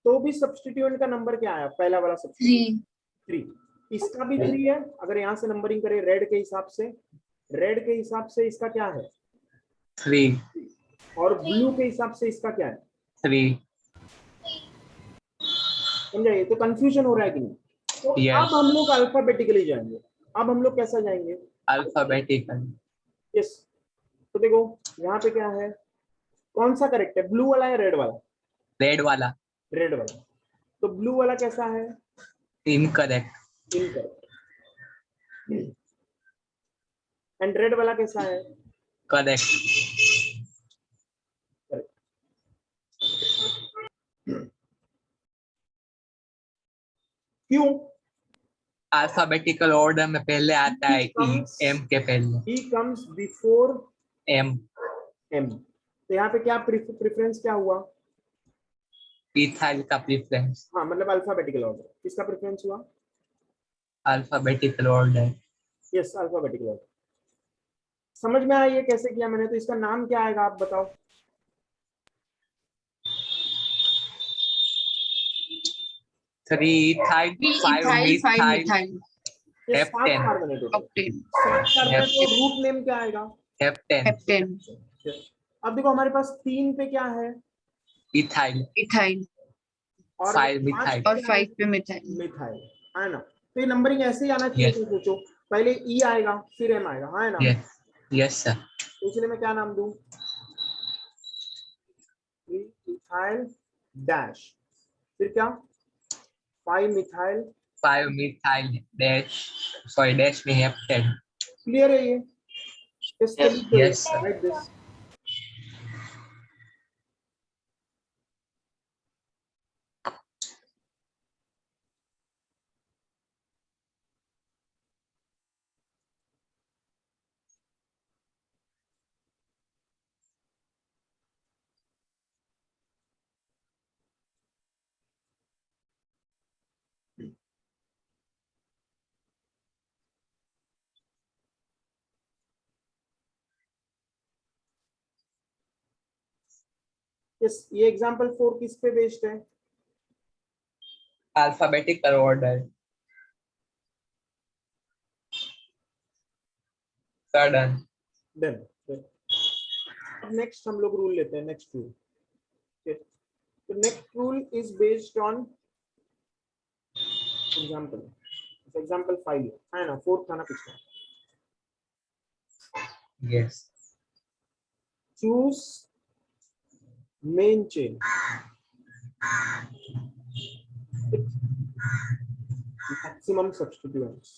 तो भी सब्स्टिट्यूएंट का नंबर क्या आया? पहला वाला सब्स्टिट्यूएंट 3. 3। इसका भी 3 है। अगर यहां से नंबरिंग करें रेड के हिसाब से, रेड के हिसाब से इसका क्या है? 3. और ब्लू के हिसाब से इसका क्या है? 3. समझाइए, तो कंफ्यूजन हो रहा है कि नहीं? तो Yes. अब हम लोग अल्फाबेटिकली जाएंगे। अब हम लोग कैसा जाएंगे? Alphabetical. यस। तो देखो यहाँ पे क्या है, कौन सा करेक्ट है, ब्लू वाला या रेड वाला? Red वाला. रेड वाला। तो ब्लू वाला कैसा है? Incorrect. इनकरेक्ट। एंड रेड वाला कैसा है? Correct. क्यों? Alphabetical order में पहले आता है E, M के पहले. ही कम्स बिफोर M. एम। तो यहाँ पे क्या प्रेफरेंस क्या हुआ? Ethyl का प्रेफरेंस. हाँ, मतलब अल्फाबेटिकल ऑर्डर। किसका प्रेफरेंस हुआ? Alphabetical order. Yes, alphabetical order. समझ में आया ये कैसे किया मैंने? तो इसका नाम क्या आएगा आप बताओ? 3 ethyl, 5 Ethyl, 5 methyl, methyl. ये F10. 7 कार्बन है टोटल। Octane. 7 कार्बन, तो रूट नेम क्या आएगा? F10. Heptane. अब देखो हमारे पास 3 पे क्या है? Ethyl. Ethyl. और 5 5 methyl. और 5 पे methyl. मिथाइल, है ना? तो ये नंबरिंग ऐसे ही आना चाहिए। Yes. तो सोचो, पहले ई आएगा फिर एम आएगा, है ना? Yes. Yes sir. तो इसलिए मैं क्या नाम दूं? इथाइल डैश, फिर क्या? 5 methyl. 5 methyl dash. Sorry, dash में F10. क्लियर है ये? Yes, sir. Right this. Yes, ये एग्जांपल 4 किस पे बेस्ड है? Alphabetical order. Sudden. देन अब नेक्स्ट हम लोग रूल लेते हैं, नेक्स्ट रूल। तो next rule is based on example 5 है ना? 4 था ना पिछला। Yes. Choose main chain, maximum substituents.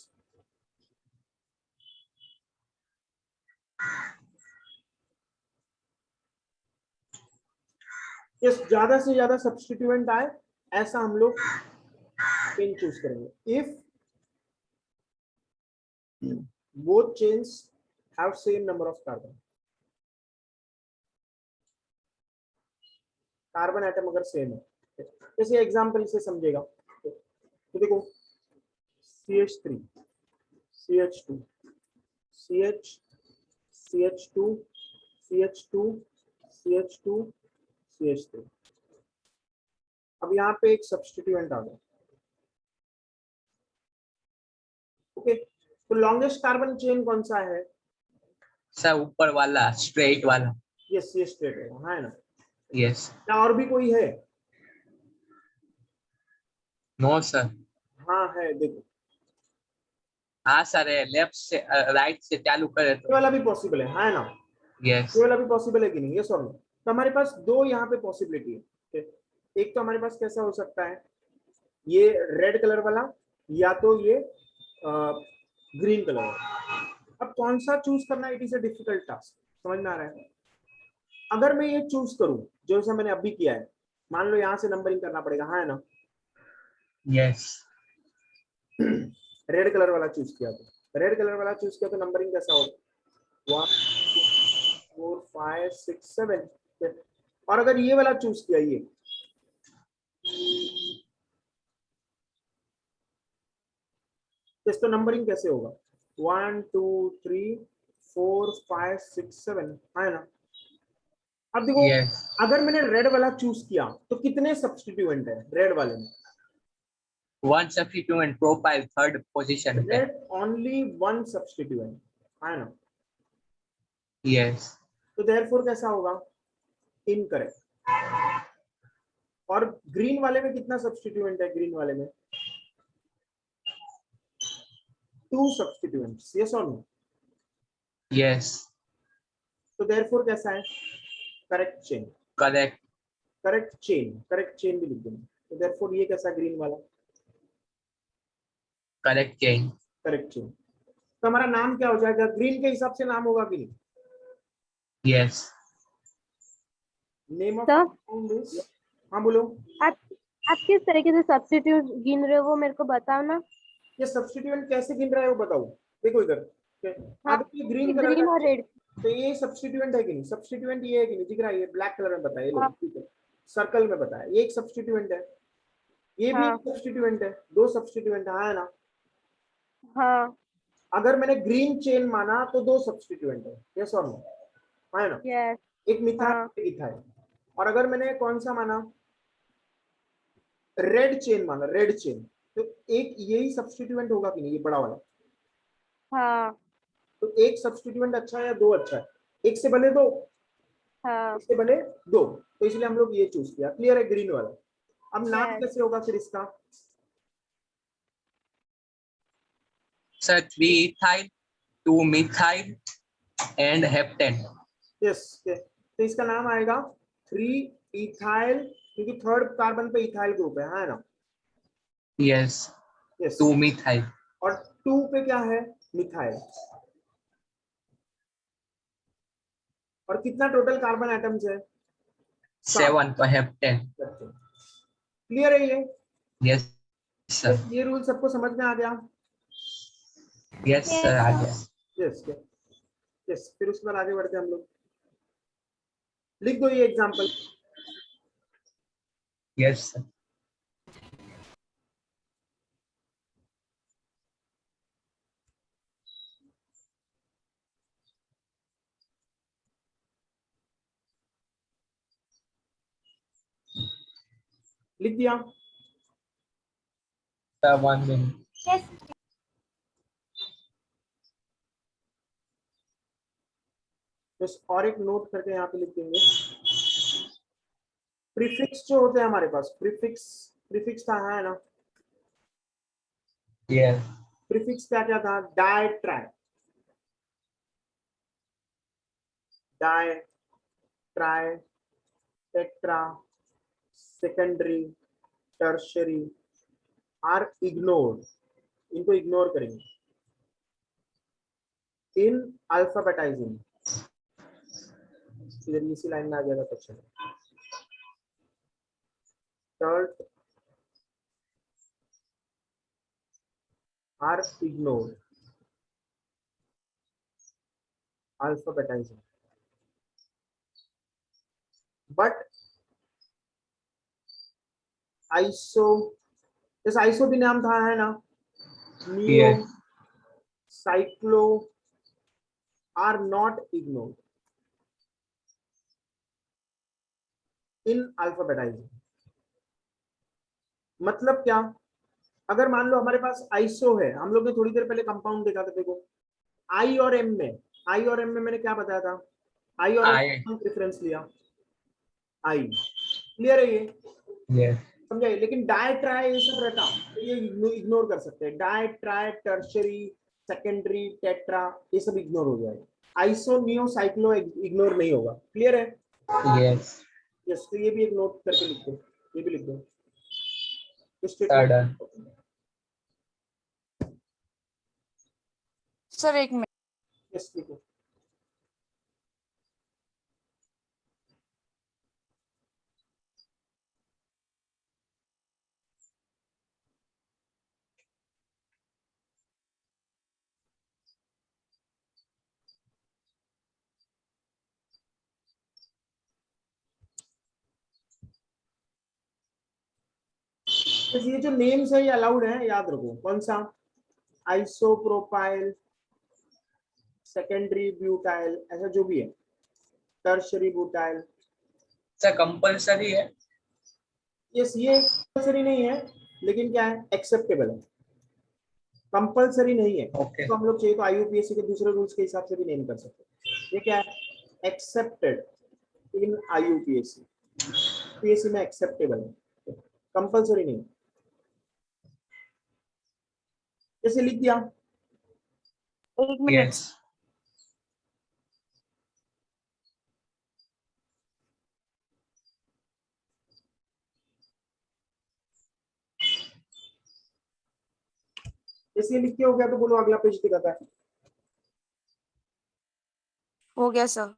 Yes, ज्यादा से ज्यादा सब्स्टिट्यूएंट आए ऐसा हम लोग चेन चूज करेंगे। If both chains have same number of carbon atom अगर सेम है, जैसे एग्जांपल से समझेगा। तो देखो CH3 CH2 CH CH2 CH2 CH2 CH3। अब यहाँ पे एक सब्स्टिट्यूएंट आ गया। ओके, तो लॉन्गेस्ट कार्बन चेन कौन सा है? सर ऊपर वाला स्ट्रेट वाला. यस, ये स्ट्रेट है ना? Yes. क्या और भी कोई है? No sir. हाँ है, देखो हाँ सर है, लेफ्ट से राइट से चालू करे ये तो. वाला भी पॉसिबल है ना? Yes. ये वाला भी पॉसिबल है कि नहीं? ये सॉरी, तो हमारे पास दो यहाँ पे पॉसिबिलिटी है। एक तो हमारे पास कैसा हो सकता है, ये रेड कलर वाला, या तो ये ग्रीन कलर वाला। अब कौन सा चूज करना, it is a difficult task. समझ में आ रहा है? अगर मैं ये चूज करूं जैसा मैंने अभी किया है, मान लो यहाँ से नंबरिंग करना पड़ेगा, है ना? Yes. रेड कलर वाला चूज किया तो नंबरिंग कैसा होगा? 1 4 5 6 7। और अगर ये वाला चूज किया ये, तो नंबरिंग कैसे होगा? 1 2 3 4 5 6 7 है ना। अब देखो, Yes. अगर मैंने रेड वाला चूज किया तो कितने सब्स्टिट्यूएंट है रेड वाले में? One substituent profile third position पे. रेड ओनली वन सब्स्टिट्यूएंट है ना। Yes. तो देयरफॉर कैसा होगा? इनकरेक्ट। और ग्रीन वाले में कितना सब्स्टिट्यूएंट है? ग्रीन वाले में 2 सब्स्टिट्यूएंट्स, यस और नो? Yes. तो देयरफॉर कैसा है? Correct chain. Correct. Correct chain भी लिख देना। तो देयरफॉर ये कैसा? ग्रीन वाला Correct chain. Correct chain. तो हमारा नाम क्या हो जाएगा? ग्रीन के हिसाब से नाम होगा कि नहीं? Yes. Name of sir compound is, हाँ बोलो। आप आप किस तरीके से सब्स्टिट्यूट गिन रहे हो वो मेरे को बताओ ना। ये सब्स्टिट्यूएंट कैसे गिन रहा है वो बताओ। देखो इधर, हाँ, अगर ये ग्रीन कलर ग्रीन का और रेड। तो ये सब्स्टिट्यूएंट है कि नहीं? सब्स्टिट्यूएंट ये है कि नहीं? दिख रहा है, ये ब्लैक कलर में बताया, ये लो हाँ। ठीक है, सर्कल में बताया, ये एक सब्स्टिट्यूएंट है, ये भी हाँ। एक सब्स्टिट्यूएंट है, 2 सब्स्टिट्यूएंट है ना। हाँ। अगर मैंने ग्रीन चेन माना तो 2 सब्स्टिट्यूएंट है, यस और नो? है ना। यस। एक मिथाइल हाँ। एक इथाइल। और अगर मैंने कौन सा माना? रेड चेन माना, रेड चेन, तो एक यही सब्स्टिट्यूएंट होगा कि नहीं? ये बड़ा वाला। हाँ। तो एक सब्स्टिट्यूएंट अच्छा है या 2 अच्छा है? एक से बने 2, हाँ। इससे बने 2, तो इसलिए हम लोग ये चूज किया। क्लियर है? ग्रीन वाला। अब नाम Yes. कैसे होगा फिर इसका? Sir, 3 ethyl, 2 methyl, and heptane. Yes, तो इसका नाम आएगा 3 इथाइल, क्योंकि थर्ड कार्बन पे इथाइल ग्रुप है ना। Yes. यस। 2 methyl. और 2 पे क्या है? मिथाइल। और कितना टोटल कार्बन एटम्स है? 7 for heptane. क्लियर है ये? Yes, sir. ये रूल सबको समझ में आ गया? Yes, sir. आ गया. Yes yes. फिर उसके बाद आगे बढ़ते हैं हम लोग। लिख दो ये एग्जांपल। Yes, sir. लिख दिया? Sir, 1 minute. बस और एक नोट करके यहाँ पे लिख देंगे। प्रीफिक्स जो होते हैं हमारे पास, प्रीफिक्स था है ना। Yes. प्रीफिक्स क्या क्या था? Di tri, tetra, secondary, tertiary are ignored, इनको इग्नोर करेंगे इन अल्फाबेटाइजिंग। इधर इसी लाइन में आ जाएगा तो चलो। Third are ignored, alphabetizing, but iso, इस आइसो भी नाम था है ना। Neo, Yes. Cyclo are not ignored in alphabetizing. मतलब क्या? अगर मान लो हमारे पास आइसो है, हम लोग ने थोड़ी देर पहले कंपाउंड देखा था, देखो आई और एम में मैंने क्या बताया था? आई और एम प्रेफरेंस लिया, आई। क्लियर है ये? Yes. समझाइए। लेकिन डाई ट्राई ये सब रहता तो ये इग्नोर कर सकते हैं। Di tri, tertiary, secondary, tetra, ये सब इग्नोर हो जाएगा। आइसो, नियो, साइक्लो इग्नोर नहीं होगा। क्लियर है? Yes. यस। तो ये भी एक नोट करके लिख दो, ये भी लिख दो। Done. सर एक मिनट। यस लिखो। तो ये जो नेम्स है ये अलाउड है, याद रखो। कौन सा? आइसोप्रोपाइल, सेकेंडरी ब्यूटाइल, ऐसा जो भी है, टर्शरी ब्यूटाइल। सर कंपल्सरी है? यस, ये कंपल्सरी नहीं है, लेकिन क्या है, एक्सेप्टेबल है। कंपल्सरी नहीं है। ओके। तो हम लोग चाहिए तो आईयूपीएससी के दूसरे रूल्स के हिसाब से भी नेम कर सकते हैं। ये क्या है, एक्सेप्टेड इन आईयूपीएससी, पीएससी में एक्सेप्टेबल है, कंपल्सरी नहीं। जैसे लिख दिया, 1 मिनट। यस। जैसे लिख के हो गया तो बोलो अगला पेज दिखाता है। हो गया सर।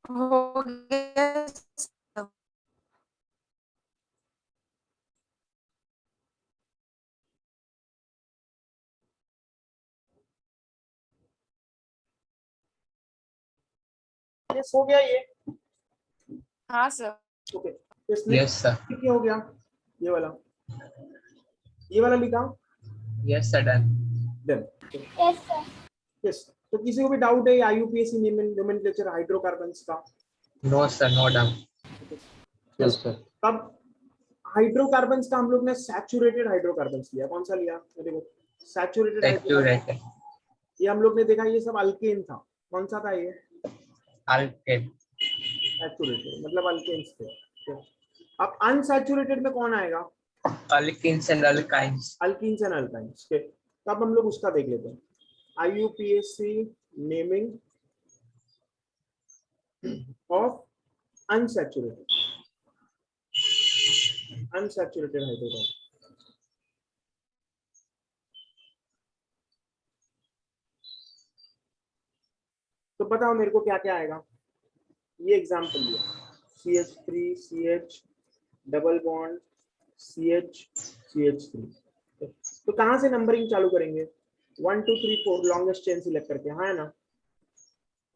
हो गया सर। यस, हो गया ये। हाँ सर। ओके, इसमें यस सर। क्या हो गया, ये वाला, ये वाला लिखा, yes sir, done. Done. Yes sir. Yes, तो किसी को भी डाउट है आईयूपीएससी नोमेनक्लेचर हाइड्रोकार्बन्स का? No sir, no doubt. No, sir. तब हाइड्रोकार्बन्स का हम लोग ने सैचुरेटेड हाइड्रोकार्बन्स लिया। कौन सा लिया, ये देखो, सैचुरेटेड हाइड्रोकार्बन। सैचुरेटेड। ये हम लोग ने देखा, ये सब अल्केन था। कौन सा था ये? अल्केन। सैचुरेटेड मतलब अल्केन्स थे। अब अनसैचुरेटेड में कौन आएगा? Alkenes and alkynes. Alkenes and alkynes के। तब हम लोग उसका देख लेते हैं, IUPAC naming of unsaturated hydrocarbon. तो बताओ मेरे को क्या क्या आएगा। ये एग्जांपल लिया, CH3 CH double bond CH CH3। तो कहां से नंबरिंग चालू करेंगे? 1 2 3 4 लॉन्गेस्ट चेन सिलेक्ट करके, हाँ है ना?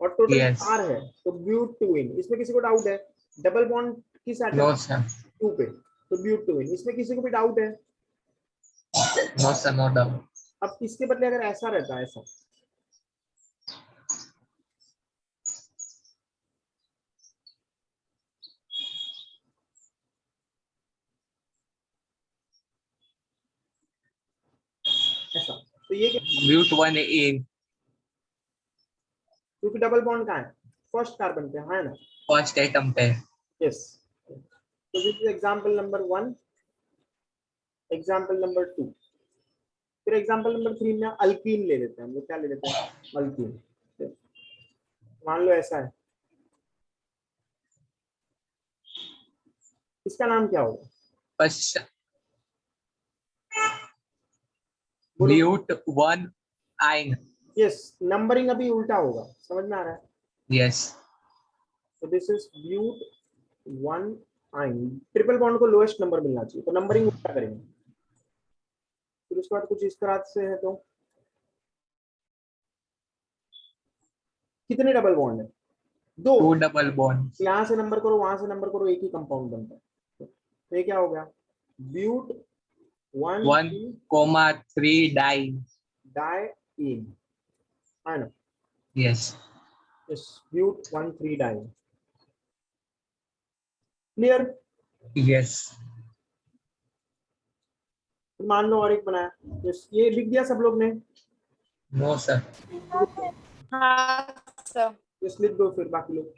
और टोटल Yes. 4 है, तो ब्यूट-टू-इन। इसमें किसी को डाउट है? डबल बॉन्ड किस एटम? No sir. 2 पे, तो ब्यूट-टू-इन। इसमें किसी को भी डाउट है? No sir, no doubt. अब इसके बदले अगर ऐसा रहता है, ऐसा, ऐसा, तो ये क्या? ब्यूट 1 इन क्योंकि डबल बॉन्ड कहाँ है? फर्स्ट कार्बन पे, हाँ है ना? फर्स्ट एटम पे। यस। तो this is example number 1, example number 2। फिर एग्जांपल नंबर 3 में अल्कीन ले लेते हैं हम लोग। क्या ले लेते हैं? अल्कीन। मान लो ऐसा है, इसका नाम क्या होगा? फर्स्ट बोलो। ब्यूट 1 आइन। यस, नंबरिंग अभी उल्टा होगा, समझ में आ रहा है? यस। तो दिस इज ब्यूट 1 आइन। ट्रिपल बॉन्ड को लोएस्ट नंबर मिलना चाहिए, तो नंबरिंग उल्टा करेंगे। फिर उसके बाद कुछ इस तरह से है, तो कितने डबल बॉन्ड है? 2। 2 डबल बॉन्ड। यहाँ से नंबर करो, वहां से नंबर करो, एक ही कंपाउंड बनता है। तो ये क्या हो गया? ब्यूट 1,3 डाइन। डाइन, है ना? Yes. Yes, but 1,3 diene. Clear? Yes. मान लो और एक बनाया, यस, ये लिख दिया सब लोग ने? No sir. हाँ सर। यस, लिख दो फिर बाकी लोग।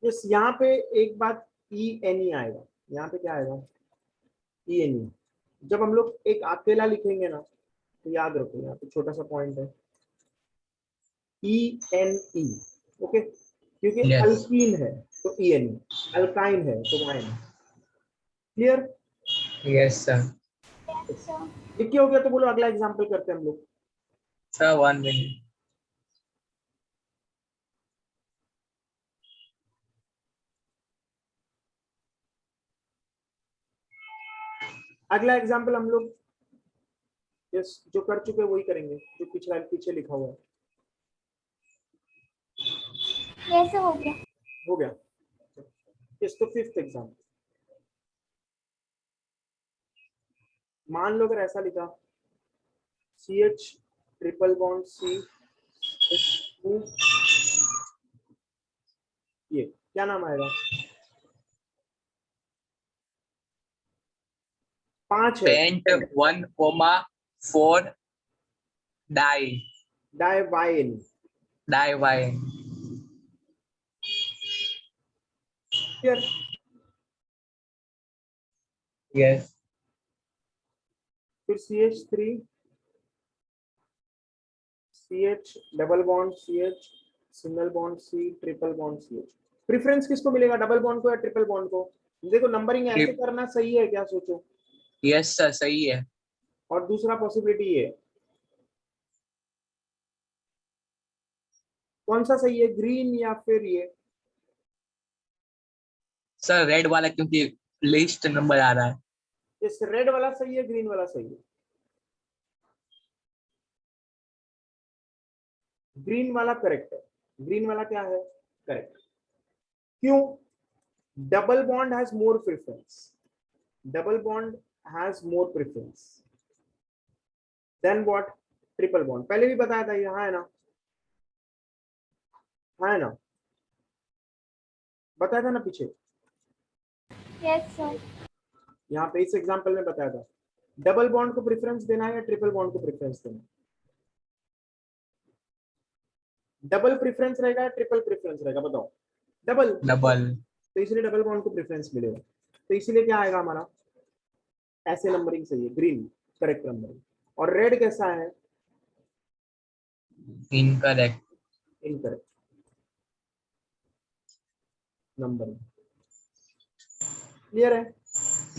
यस, यहाँ पे एक बात ENE आएगा। यहाँ पे क्या आएगा? ENE। जब हम लोग एक अकेला लिखेंगे ना, तो याद रखो, यहाँ पे छोटा सा पॉइंट है, ENE। ओके, क्योंकि Yes. अल्कीन है, तो EN, अल्काइन है तो YN। क्लियर? Yes, sir. लिख के हो गया तो बोलो अगला एग्जांपल करते हैं हम लोग। Sir, 1 minute. अगला एग्जांपल हम लोग जो कर चुके वही करेंगे, जो पिछला पीछे लिखा हुआ है। कैसे हो गया? हो गया। इस तो 5th एग्जांपल। मान लो अगर ऐसा लिखा CH ट्रिपल बॉन्ड C, ये क्या नाम आएगा? 5 है। Pent 1,4 di डाइवाइन। divyne. Clear? Yes. फिर CH3 CH double bond CH single bond C triple bond CH। Preference किसको मिलेगा, डबल बॉन्ड को या ट्रिपल बॉन्ड को? देखो नंबरिंग ऐसे करना सही है क्या, सोचो। Yes, sir. सही है। और दूसरा पॉसिबिलिटी ये, कौन सा सही है, ग्रीन या फिर ये? सर रेड वाला, क्योंकि लिस्ट नंबर आ रहा है। इस रेड वाला सही है, ग्रीन वाला सही है? ग्रीन वाला करेक्ट है। ग्रीन वाला क्या है, करेक्ट। क्यों? Double bond has more preference. Double bond has more preference than what, triple bond. पहले भी बताया था, यहाँ है ना, है ना, बताया था ना पीछे। Yes sir. यहाँ पे इस एग्जांपल में बताया था। डबल बॉन्ड को प्रेफरेंस देना है या ट्रिपल बॉन्ड को प्रेफरेंस देना? डबल प्रेफरेंस रहेगा या ट्रिपल प्रेफरेंस रहेगा, बताओ। डबल। डबल। तो इसलिए डबल बॉन्ड को प्रेफरेंस मिलेगा। तो इसीलिए क्या आएगा हमारा, ऐसे नंबरिंग सही है, ग्रीन करेक्ट नंबरिंग। और रेड कैसा है, इनकरेक्ट। Incorrect numbering. क्लियर है?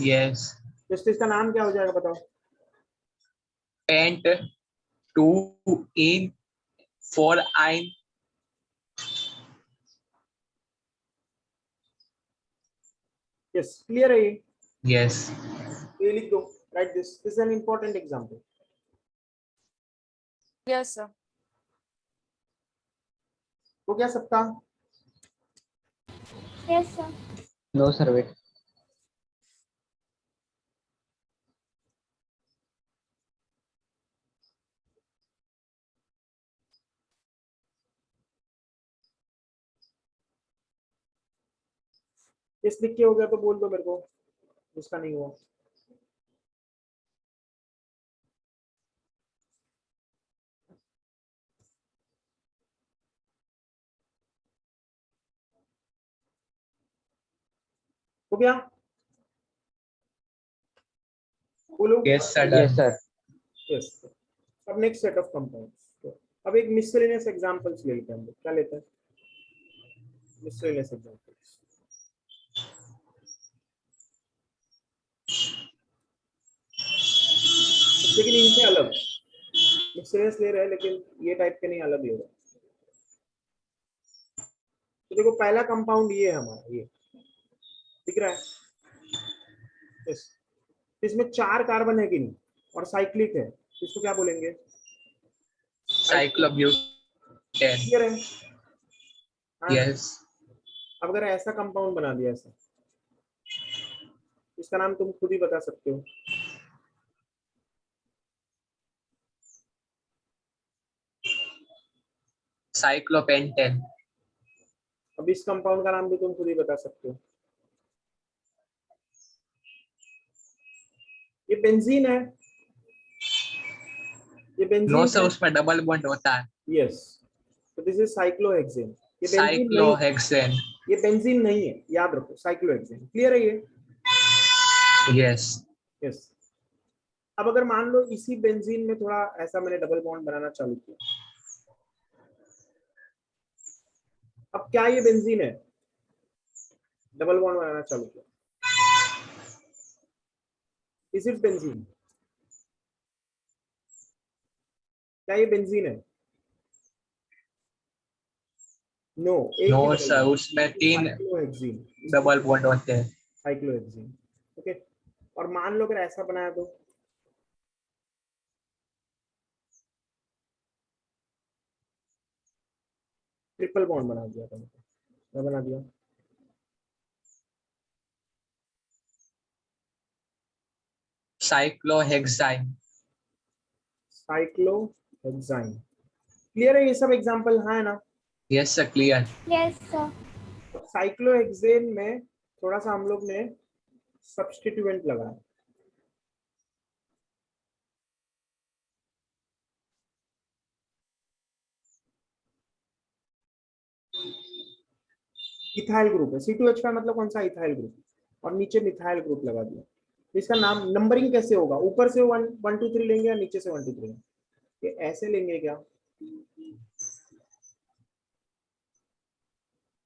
यस। तो इसका नाम क्या हो जाएगा बताओ? पेंट 2 in 4 यस, क्लियर है ये? यस। ये लिख दो, right this is an important example. Yes, sir. हो गया सबका? Yes sir. No, sir. Wait. इस लिख के हो गया तो बोल दो मेरे को, जिसका नहीं हुआ। हो गया? बोलो। Yes sir. Yes, sir. Yes. अब नेक्स्ट सेट ऑफ कंपाउंड्स। अब एक मिसलेनियस एग्जांपल्स ले लेते हैं हम लोग। क्या लेते हैं? Miscellaneous examples. लेकिन इनसे अलग मिसलेनियस ले रहे हैं, लेकिन ये टाइप के नहीं, अलग ले रहे हैं। तो देखो पहला कंपाउंड ये है हमारा, ये दिख रहा है? यस। इसमें 4 कार्बन है कि नहीं, और साइक्लिक है, इसको क्या बोलेंगे? साइक्लोब्यूटेन। क्लियर है? हाँ। यस। अब अगर ऐसा कंपाउंड बना दिया ऐसा, इसका नाम तुम खुद ही बता सकते हो। साइक्लोपेंटेन। अब इस कंपाउंड का नाम भी तुम खुद ही बता सकते हो। ये बेंजीन है, ये बेंजीन नो सर, है। उसमें डबल बॉन्ड होता है। यस, तो दिस इज साइक्लोहेक्सेन। ये बेंजीन नहीं, साइक्लोहेक्सेन। ये बेंजीन नहीं है, याद रखो, साइक्लोहेक्सेन। क्लियर है ये? यस। यस। अब अगर मान लो इसी बेंजीन में थोड़ा ऐसा मैंने डबल बॉन्ड बनाना चालू किया, अब क्या ये बेंजीन है? डबल बॉन्ड बनाना चालू किया। Is it benzene? क्या ये बेंजीन है? नो, एक नो ही double सर, bond। उसमें 3 साइक्लोहेक्सीन, डबल बॉन्ड होते हैं। साइक्लोहेक्सीन। ओके, और मान लो अगर ऐसा बनाया तो ट्रिपल बॉन्ड बना दिया था, मैं बना दिया। साइक्लोहेक्साइन। साइक्लोहेक्साइन। क्लियर है ये सब एग्जांपल? हाँ है ना? Yes sir, clear. Yes sir. Cyclohexane में थोड़ा सा हम लोग ने सब्स्टिट्यूएंट लगाया। इथाइल ग्रुप है, C2H का मतलब कौन सा? इथाइल ग्रुप, और नीचे मिथाइल ग्रुप लगा दिया। इसका नाम नंबरिंग कैसे होगा? ऊपर से 1 2 3 लेंगे या नीचे से 1 2 3? ये ऐसे लेंगे क्या?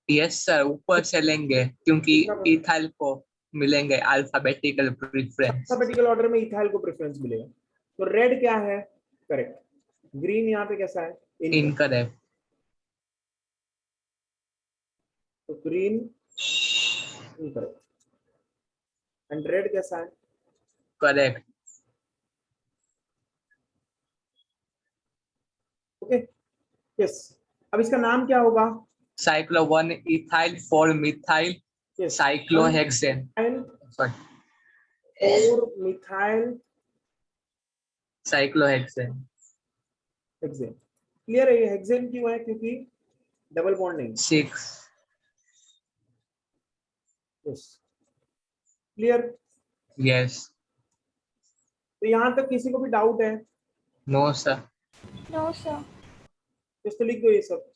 यस सर, ऊपर से लेंगे क्योंकि इथाइल को मिलेंगे अल्फाबेटिकल प्रेफरेंस। अल्फाबेटिकल ऑर्डर में इथाइल को प्रेफरेंस मिलेगा। तो रेड क्या है? करेक्ट। ग्रीन यहाँ पे कैसा है? इनकरेक्ट। तो ग्रीन इनकरेक्ट, एंड रेड कैसा है? करेक्ट। Okay, yes. अब इसका नाम क्या होगा? Cyclo 1 ethyl 4 methyl yes, cyclohexane. Sorry, 4 methyl cyclohexane. Hexane. Clear है? ये हेक्सेन क्यों है? क्योंकि डबल बॉन्ड नहीं। 6। Yes, clear? यस। तो यहां तक किसी को भी डाउट है? No sir. No sir. तो लिख दो ये सब।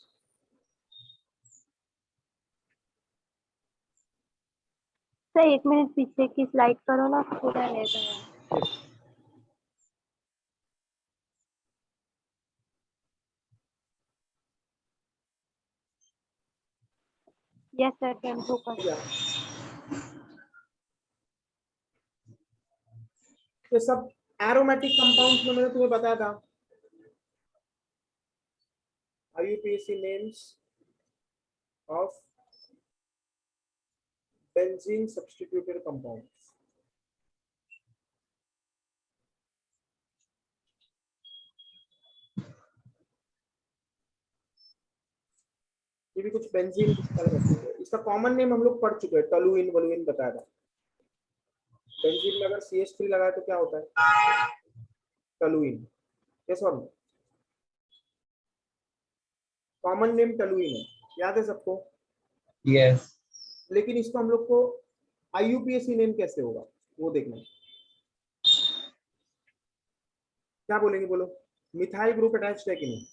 सर 1 मिनट पीछे की स्लाइड करो ना, पूरा रह गया। यस सर, टेम्पो पर। ये सब एरोमेटिक कंपाउंड्स में मैंने तुम्हें बताया था। IUPAC names of benzene substituted compounds. ये भी कुछ बेंजीन इसका कॉमन नेम हम लोग पढ़ चुके हैं, टलुइन वलुइन बताया था। बेंजीन में अगर CH3 लगाए तो क्या होता है? टलुइन। यस और नो? कॉमन नेम टलुइन है, याद है सबको? यस। लेकिन इसको हम लोग को IUPAC नेम कैसे होगा वो देखना है। क्या बोलेंगे? बोलो। मिथाइल ग्रुप अटैच्ड है कि नहीं?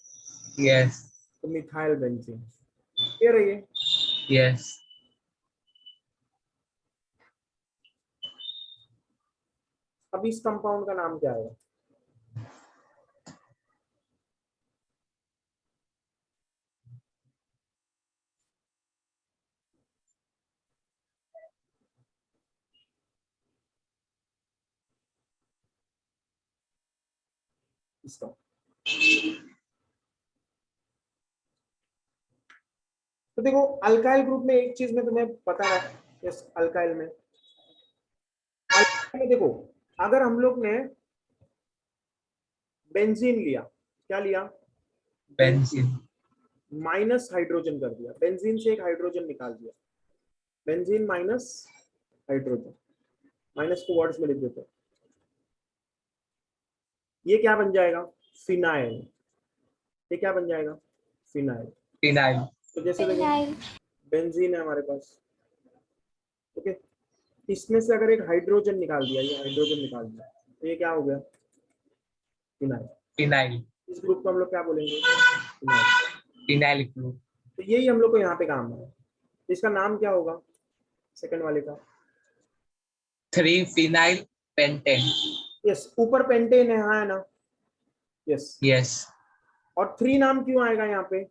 यस। तो मिथाइल बेंजीन। क्लियर है ये? यस। अब इस कंपाउंड का नाम क्या है? इसका तो देखो, अल्काइल ग्रुप में एक चीज में तुम्हें पता है। यस, अल्काइल में देखो, अगर हम लोग ने बेंजीन लिया, क्या लिया? बेंजीन। माइनस हाइड्रोजन कर दिया, बेंजीन से एक हाइड्रोजन निकाल दिया, बेंजीन माइनस हाइड्रोजन, माइनस को वर्ड्स में लिख देते हैं। ये क्या बन जाएगा? फिनाइल। ये क्या बन जाएगा? फिनाइल। फिनाइल। तो जैसे देखो, बेंजीन है हमारे पास, ओके, इसमें से अगर एक हाइड्रोजन निकाल दिया, ये हाइड्रोजन निकाल दिया, तो ये क्या हो गया? फिनाइल। फिनाइल। इस ग्रुप को हम लोग क्या बोलेंगे? Phenyl group. तो यही हम लोग को यहाँ पे काम है। इसका नाम क्या होगा सेकंड वाले का? 3 फिनाइल पेंटेन। यस, ऊपर पेंटेन है, हाँ है ना? यस। यस। और 3 नाम क्यों आएगा यहाँ पे?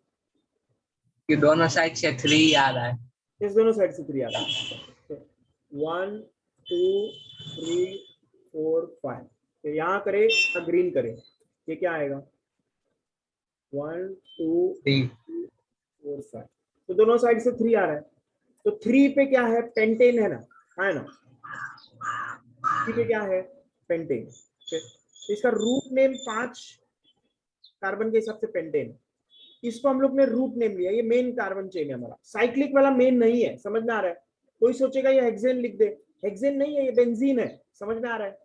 कि दोनों साइड से 3 आ रहा है। इस दोनों साइड से 3 आ रहा है। 1 2 3 4 5। तो यहाँ करे या ग्रीन करे, ये क्या आएगा? 1 2 3 4 5। तो दोनों साइड से 3 आ रहा है। तो 3 पे क्या है? पेंटेन है ना? 3 पे क्या है? पेंटेन। तो इसका रूट नेम 5 कार्बन के हिसाब से पेंटेन, इसको हम लोग ने रूट नेम लिया। ये मेन कार्बन चेन है हमारा, साइक्लिक वाला मेन नहीं है। समझ में आ रहा है? कोई सोचेगा ये हेक्सेन लिख दे, हेक्सेन नहीं है, ये बेंजीन है। समझ में आ रहा है?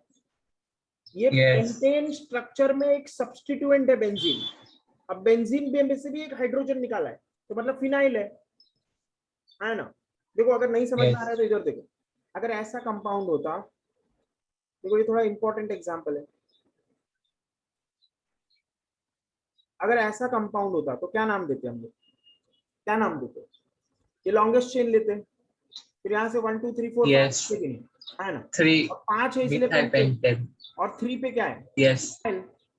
ये Yes. पेंटेन स्ट्रक्चर में एक सब्स्टिट्यूएंट है बेंजीन। अब बेंजीन में से भी एक हाइड्रोजन निकाला है, तो मतलब फिनाइल है ना? देखो अगर नहीं समझ में आ रहा है तो इधर देखो। अगर ऐसा कंपाउंड होता, देखो ये थोड़ा इंपॉर्टेंट एग्जांपल है। अगर ऐसा कंपाउंड होता तो क्या नाम देते हम लोग? क्या नाम देते? ये लॉन्गेस्ट चेन लेते हैं, फिर यहाँ से 1 2 3 4 Yes. 5 है ना? 3 और 5 है इसलिए methyl पेंटेन, pentane. और 3 पे क्या है? Yes.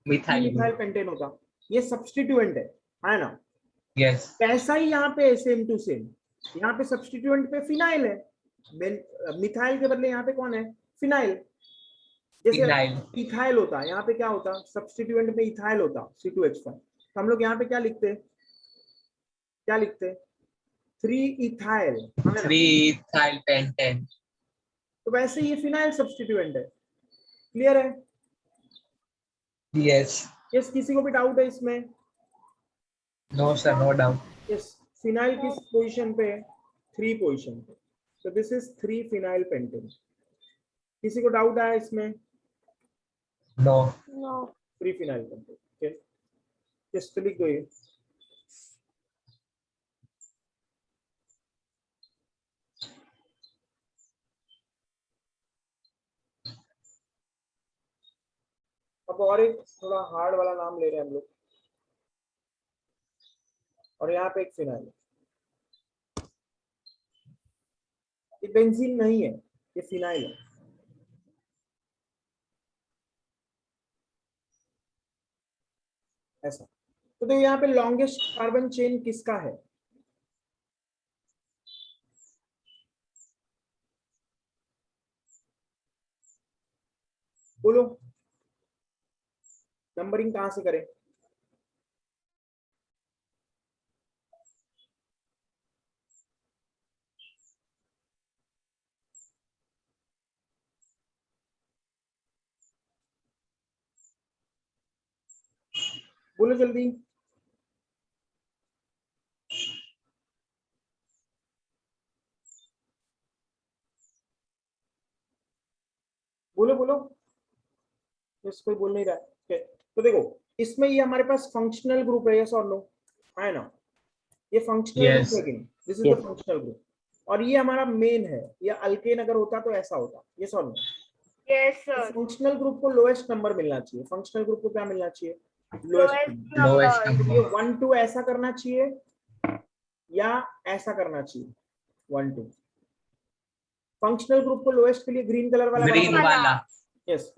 Methyl Methyl. पेंटेन होता। ये सब्स्टिट्यूएंट है ना? Yes. ऐसा ही यहाँ पे सेम टू सेम, यहाँ पे सब्स्टिट्यूएंट पे फिनाइल है, मिथाइल के बदले यहाँ पे कौन है? फिनाइल। जैसे Phenyl. इथाइल होता, यहाँ पे क्या होता? सब्स्टिट्यूएंट में इथाइल होता, C2H5। तो हम लोग यहाँ पे क्या लिखते? 3 इथाइल, है ना? 3 ethyl pentane. तो वैसे ये फिनाइल सब्स्टिट्यूएंट है। क्लियर है? Yes. यस, किसी को भी डाउट है इसमें? No sir, no doubt. Yes, phenyl किस पोजीशन पे है? 3 पोजीशन पे। तो दिस इज 3 फिनाइल पेंटेन। किसी को डाउट आया इसमें? No. No 3 phenyl pentane. Okay, just लिख दो ये। अब और एक थोड़ा हार्ड वाला नाम ले रहे हैं हम लोग, और यहाँ पे एक फिनाइल। ये बेंजीन नहीं है, ये फिनाइल है। ऐसा। तो देखो यहाँ पे लॉन्गेस्ट कार्बन चेन किसका है? बोलो, नंबरिंग कहां से करें? बोलो जल्दी। बोलो बोलो, यस, कोई बोल नहीं रहा है। Okay. तो देखो इसमें ये हमारे पास फंक्शनल ग्रुप है, यस और नो? है ना? ये फंक्शनल Yes. ग्रुप है कि नहीं? This is the functional group. और ये हमारा मेन है। ये अल्केन अगर होता तो ऐसा होता, यस और no? Yes sir. Functional group को लोएस्ट नंबर मिलना चाहिए। फंक्शनल ग्रुप को क्या मिलना चाहिए? लोएस्ट। Lowest number. ये number. 1 2 ऐसा करना चाहिए या ऐसा करना चाहिए? 1 2। फंक्शनल ग्रुप को लोएस्ट के लिए ग्रीन कलर वाला Green बना। वाला. यस।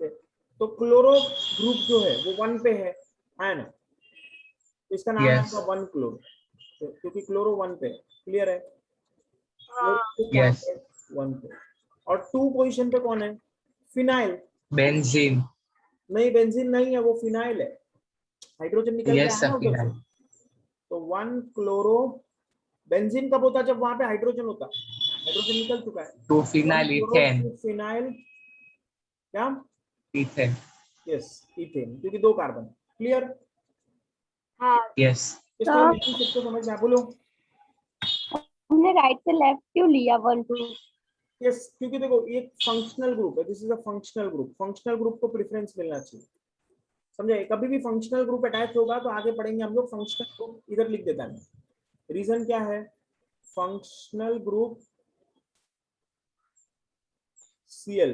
तो क्लोरो ग्रुप जो है वो 1 पे है ना? तो इसका नाम Yes. है 1 क्लोरो, क्योंकि क्लोरो 1 पे। क्लियर है? Yes. 1 पे। और 2 पोजीशन पे कौन है? फिनाइल। Benzene. नहीं, बेंजीन नहीं है, वो फिनाइल है। हाइड्रोजन निकल Yes गया है sir, ना उधर से। phenyl. तो 1 क्लोरो। बेंजीन कब होता? जब वहां पे हाइड्रोजन होता। हाइड्रोजन निकल चुका है। 2 phenyl ethane. फिनाइल क्या? Ethane. यस, इथेन, क्योंकि 2 कार्बन। क्लियर? हाँ। Yes. इसको सबको समझ में? बोलो। हमने राइट से लेफ्ट क्यों लिया 1 2? यस, क्योंकि देखो ये फंक्शनल ग्रुप है। This is a functional group. Functional group को प्रेफरेंस मिलना चाहिए। समझे? कभी भी फंक्शनल ग्रुप अटैच होगा तो आगे पढ़ेंगे हम लोग। फंक्शनल ग्रुप इधर लिख देता है। रीजन क्या है? Functional group Cl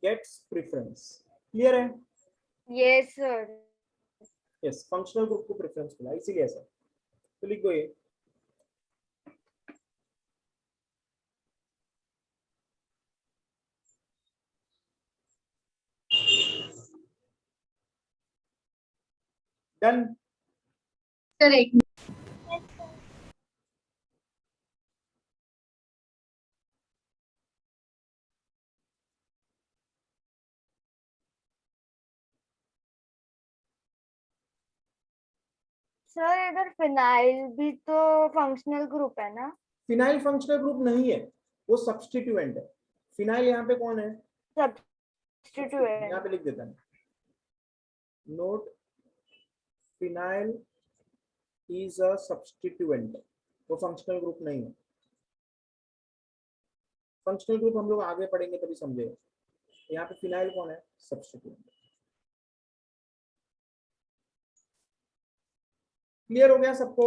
gets preference. Clear है? Yes sir. Yes, functional group को प्रेफरेंस मिला, इसीलिए ऐसा। तो लिख दो ये। डन। सर एक सर इधर फिनाइल भी तो फंक्शनल ग्रुप है ना? फिनाइल फंक्शनल ग्रुप नहीं है, वो सब्स्टिट्यूएंट है। फिनाइल यहाँ पे कौन है? सब्स्टिट्यूएंट। यहाँ पे लिख देता है note, phenyl is a substituent, वो फंक्शनल ग्रुप नहीं है। फंक्शनल ग्रुप हम लोग आगे पढ़ेंगे तभी समझेगा। यहाँ पे फिनाइल कौन है? सब्स्टिट्यूएंट। क्लियर हो गया सबको?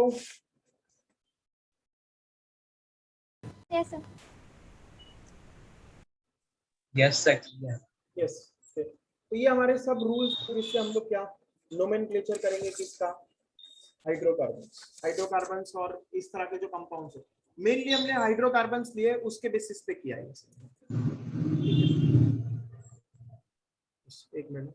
Yes sir. Yes sir, clear. Yes. तो ये हमारे सब रूल्स, फिर इससे हम लोग क्या नोमेनक्लेचर करेंगे किसका? हाइड्रोकार्बन्स और इस तरह के जो कंपाउंड्स है, मेनली हमने हाइड्रोकार्बन्स लिए, उसके बेसिस पे किया है। एक मिनट।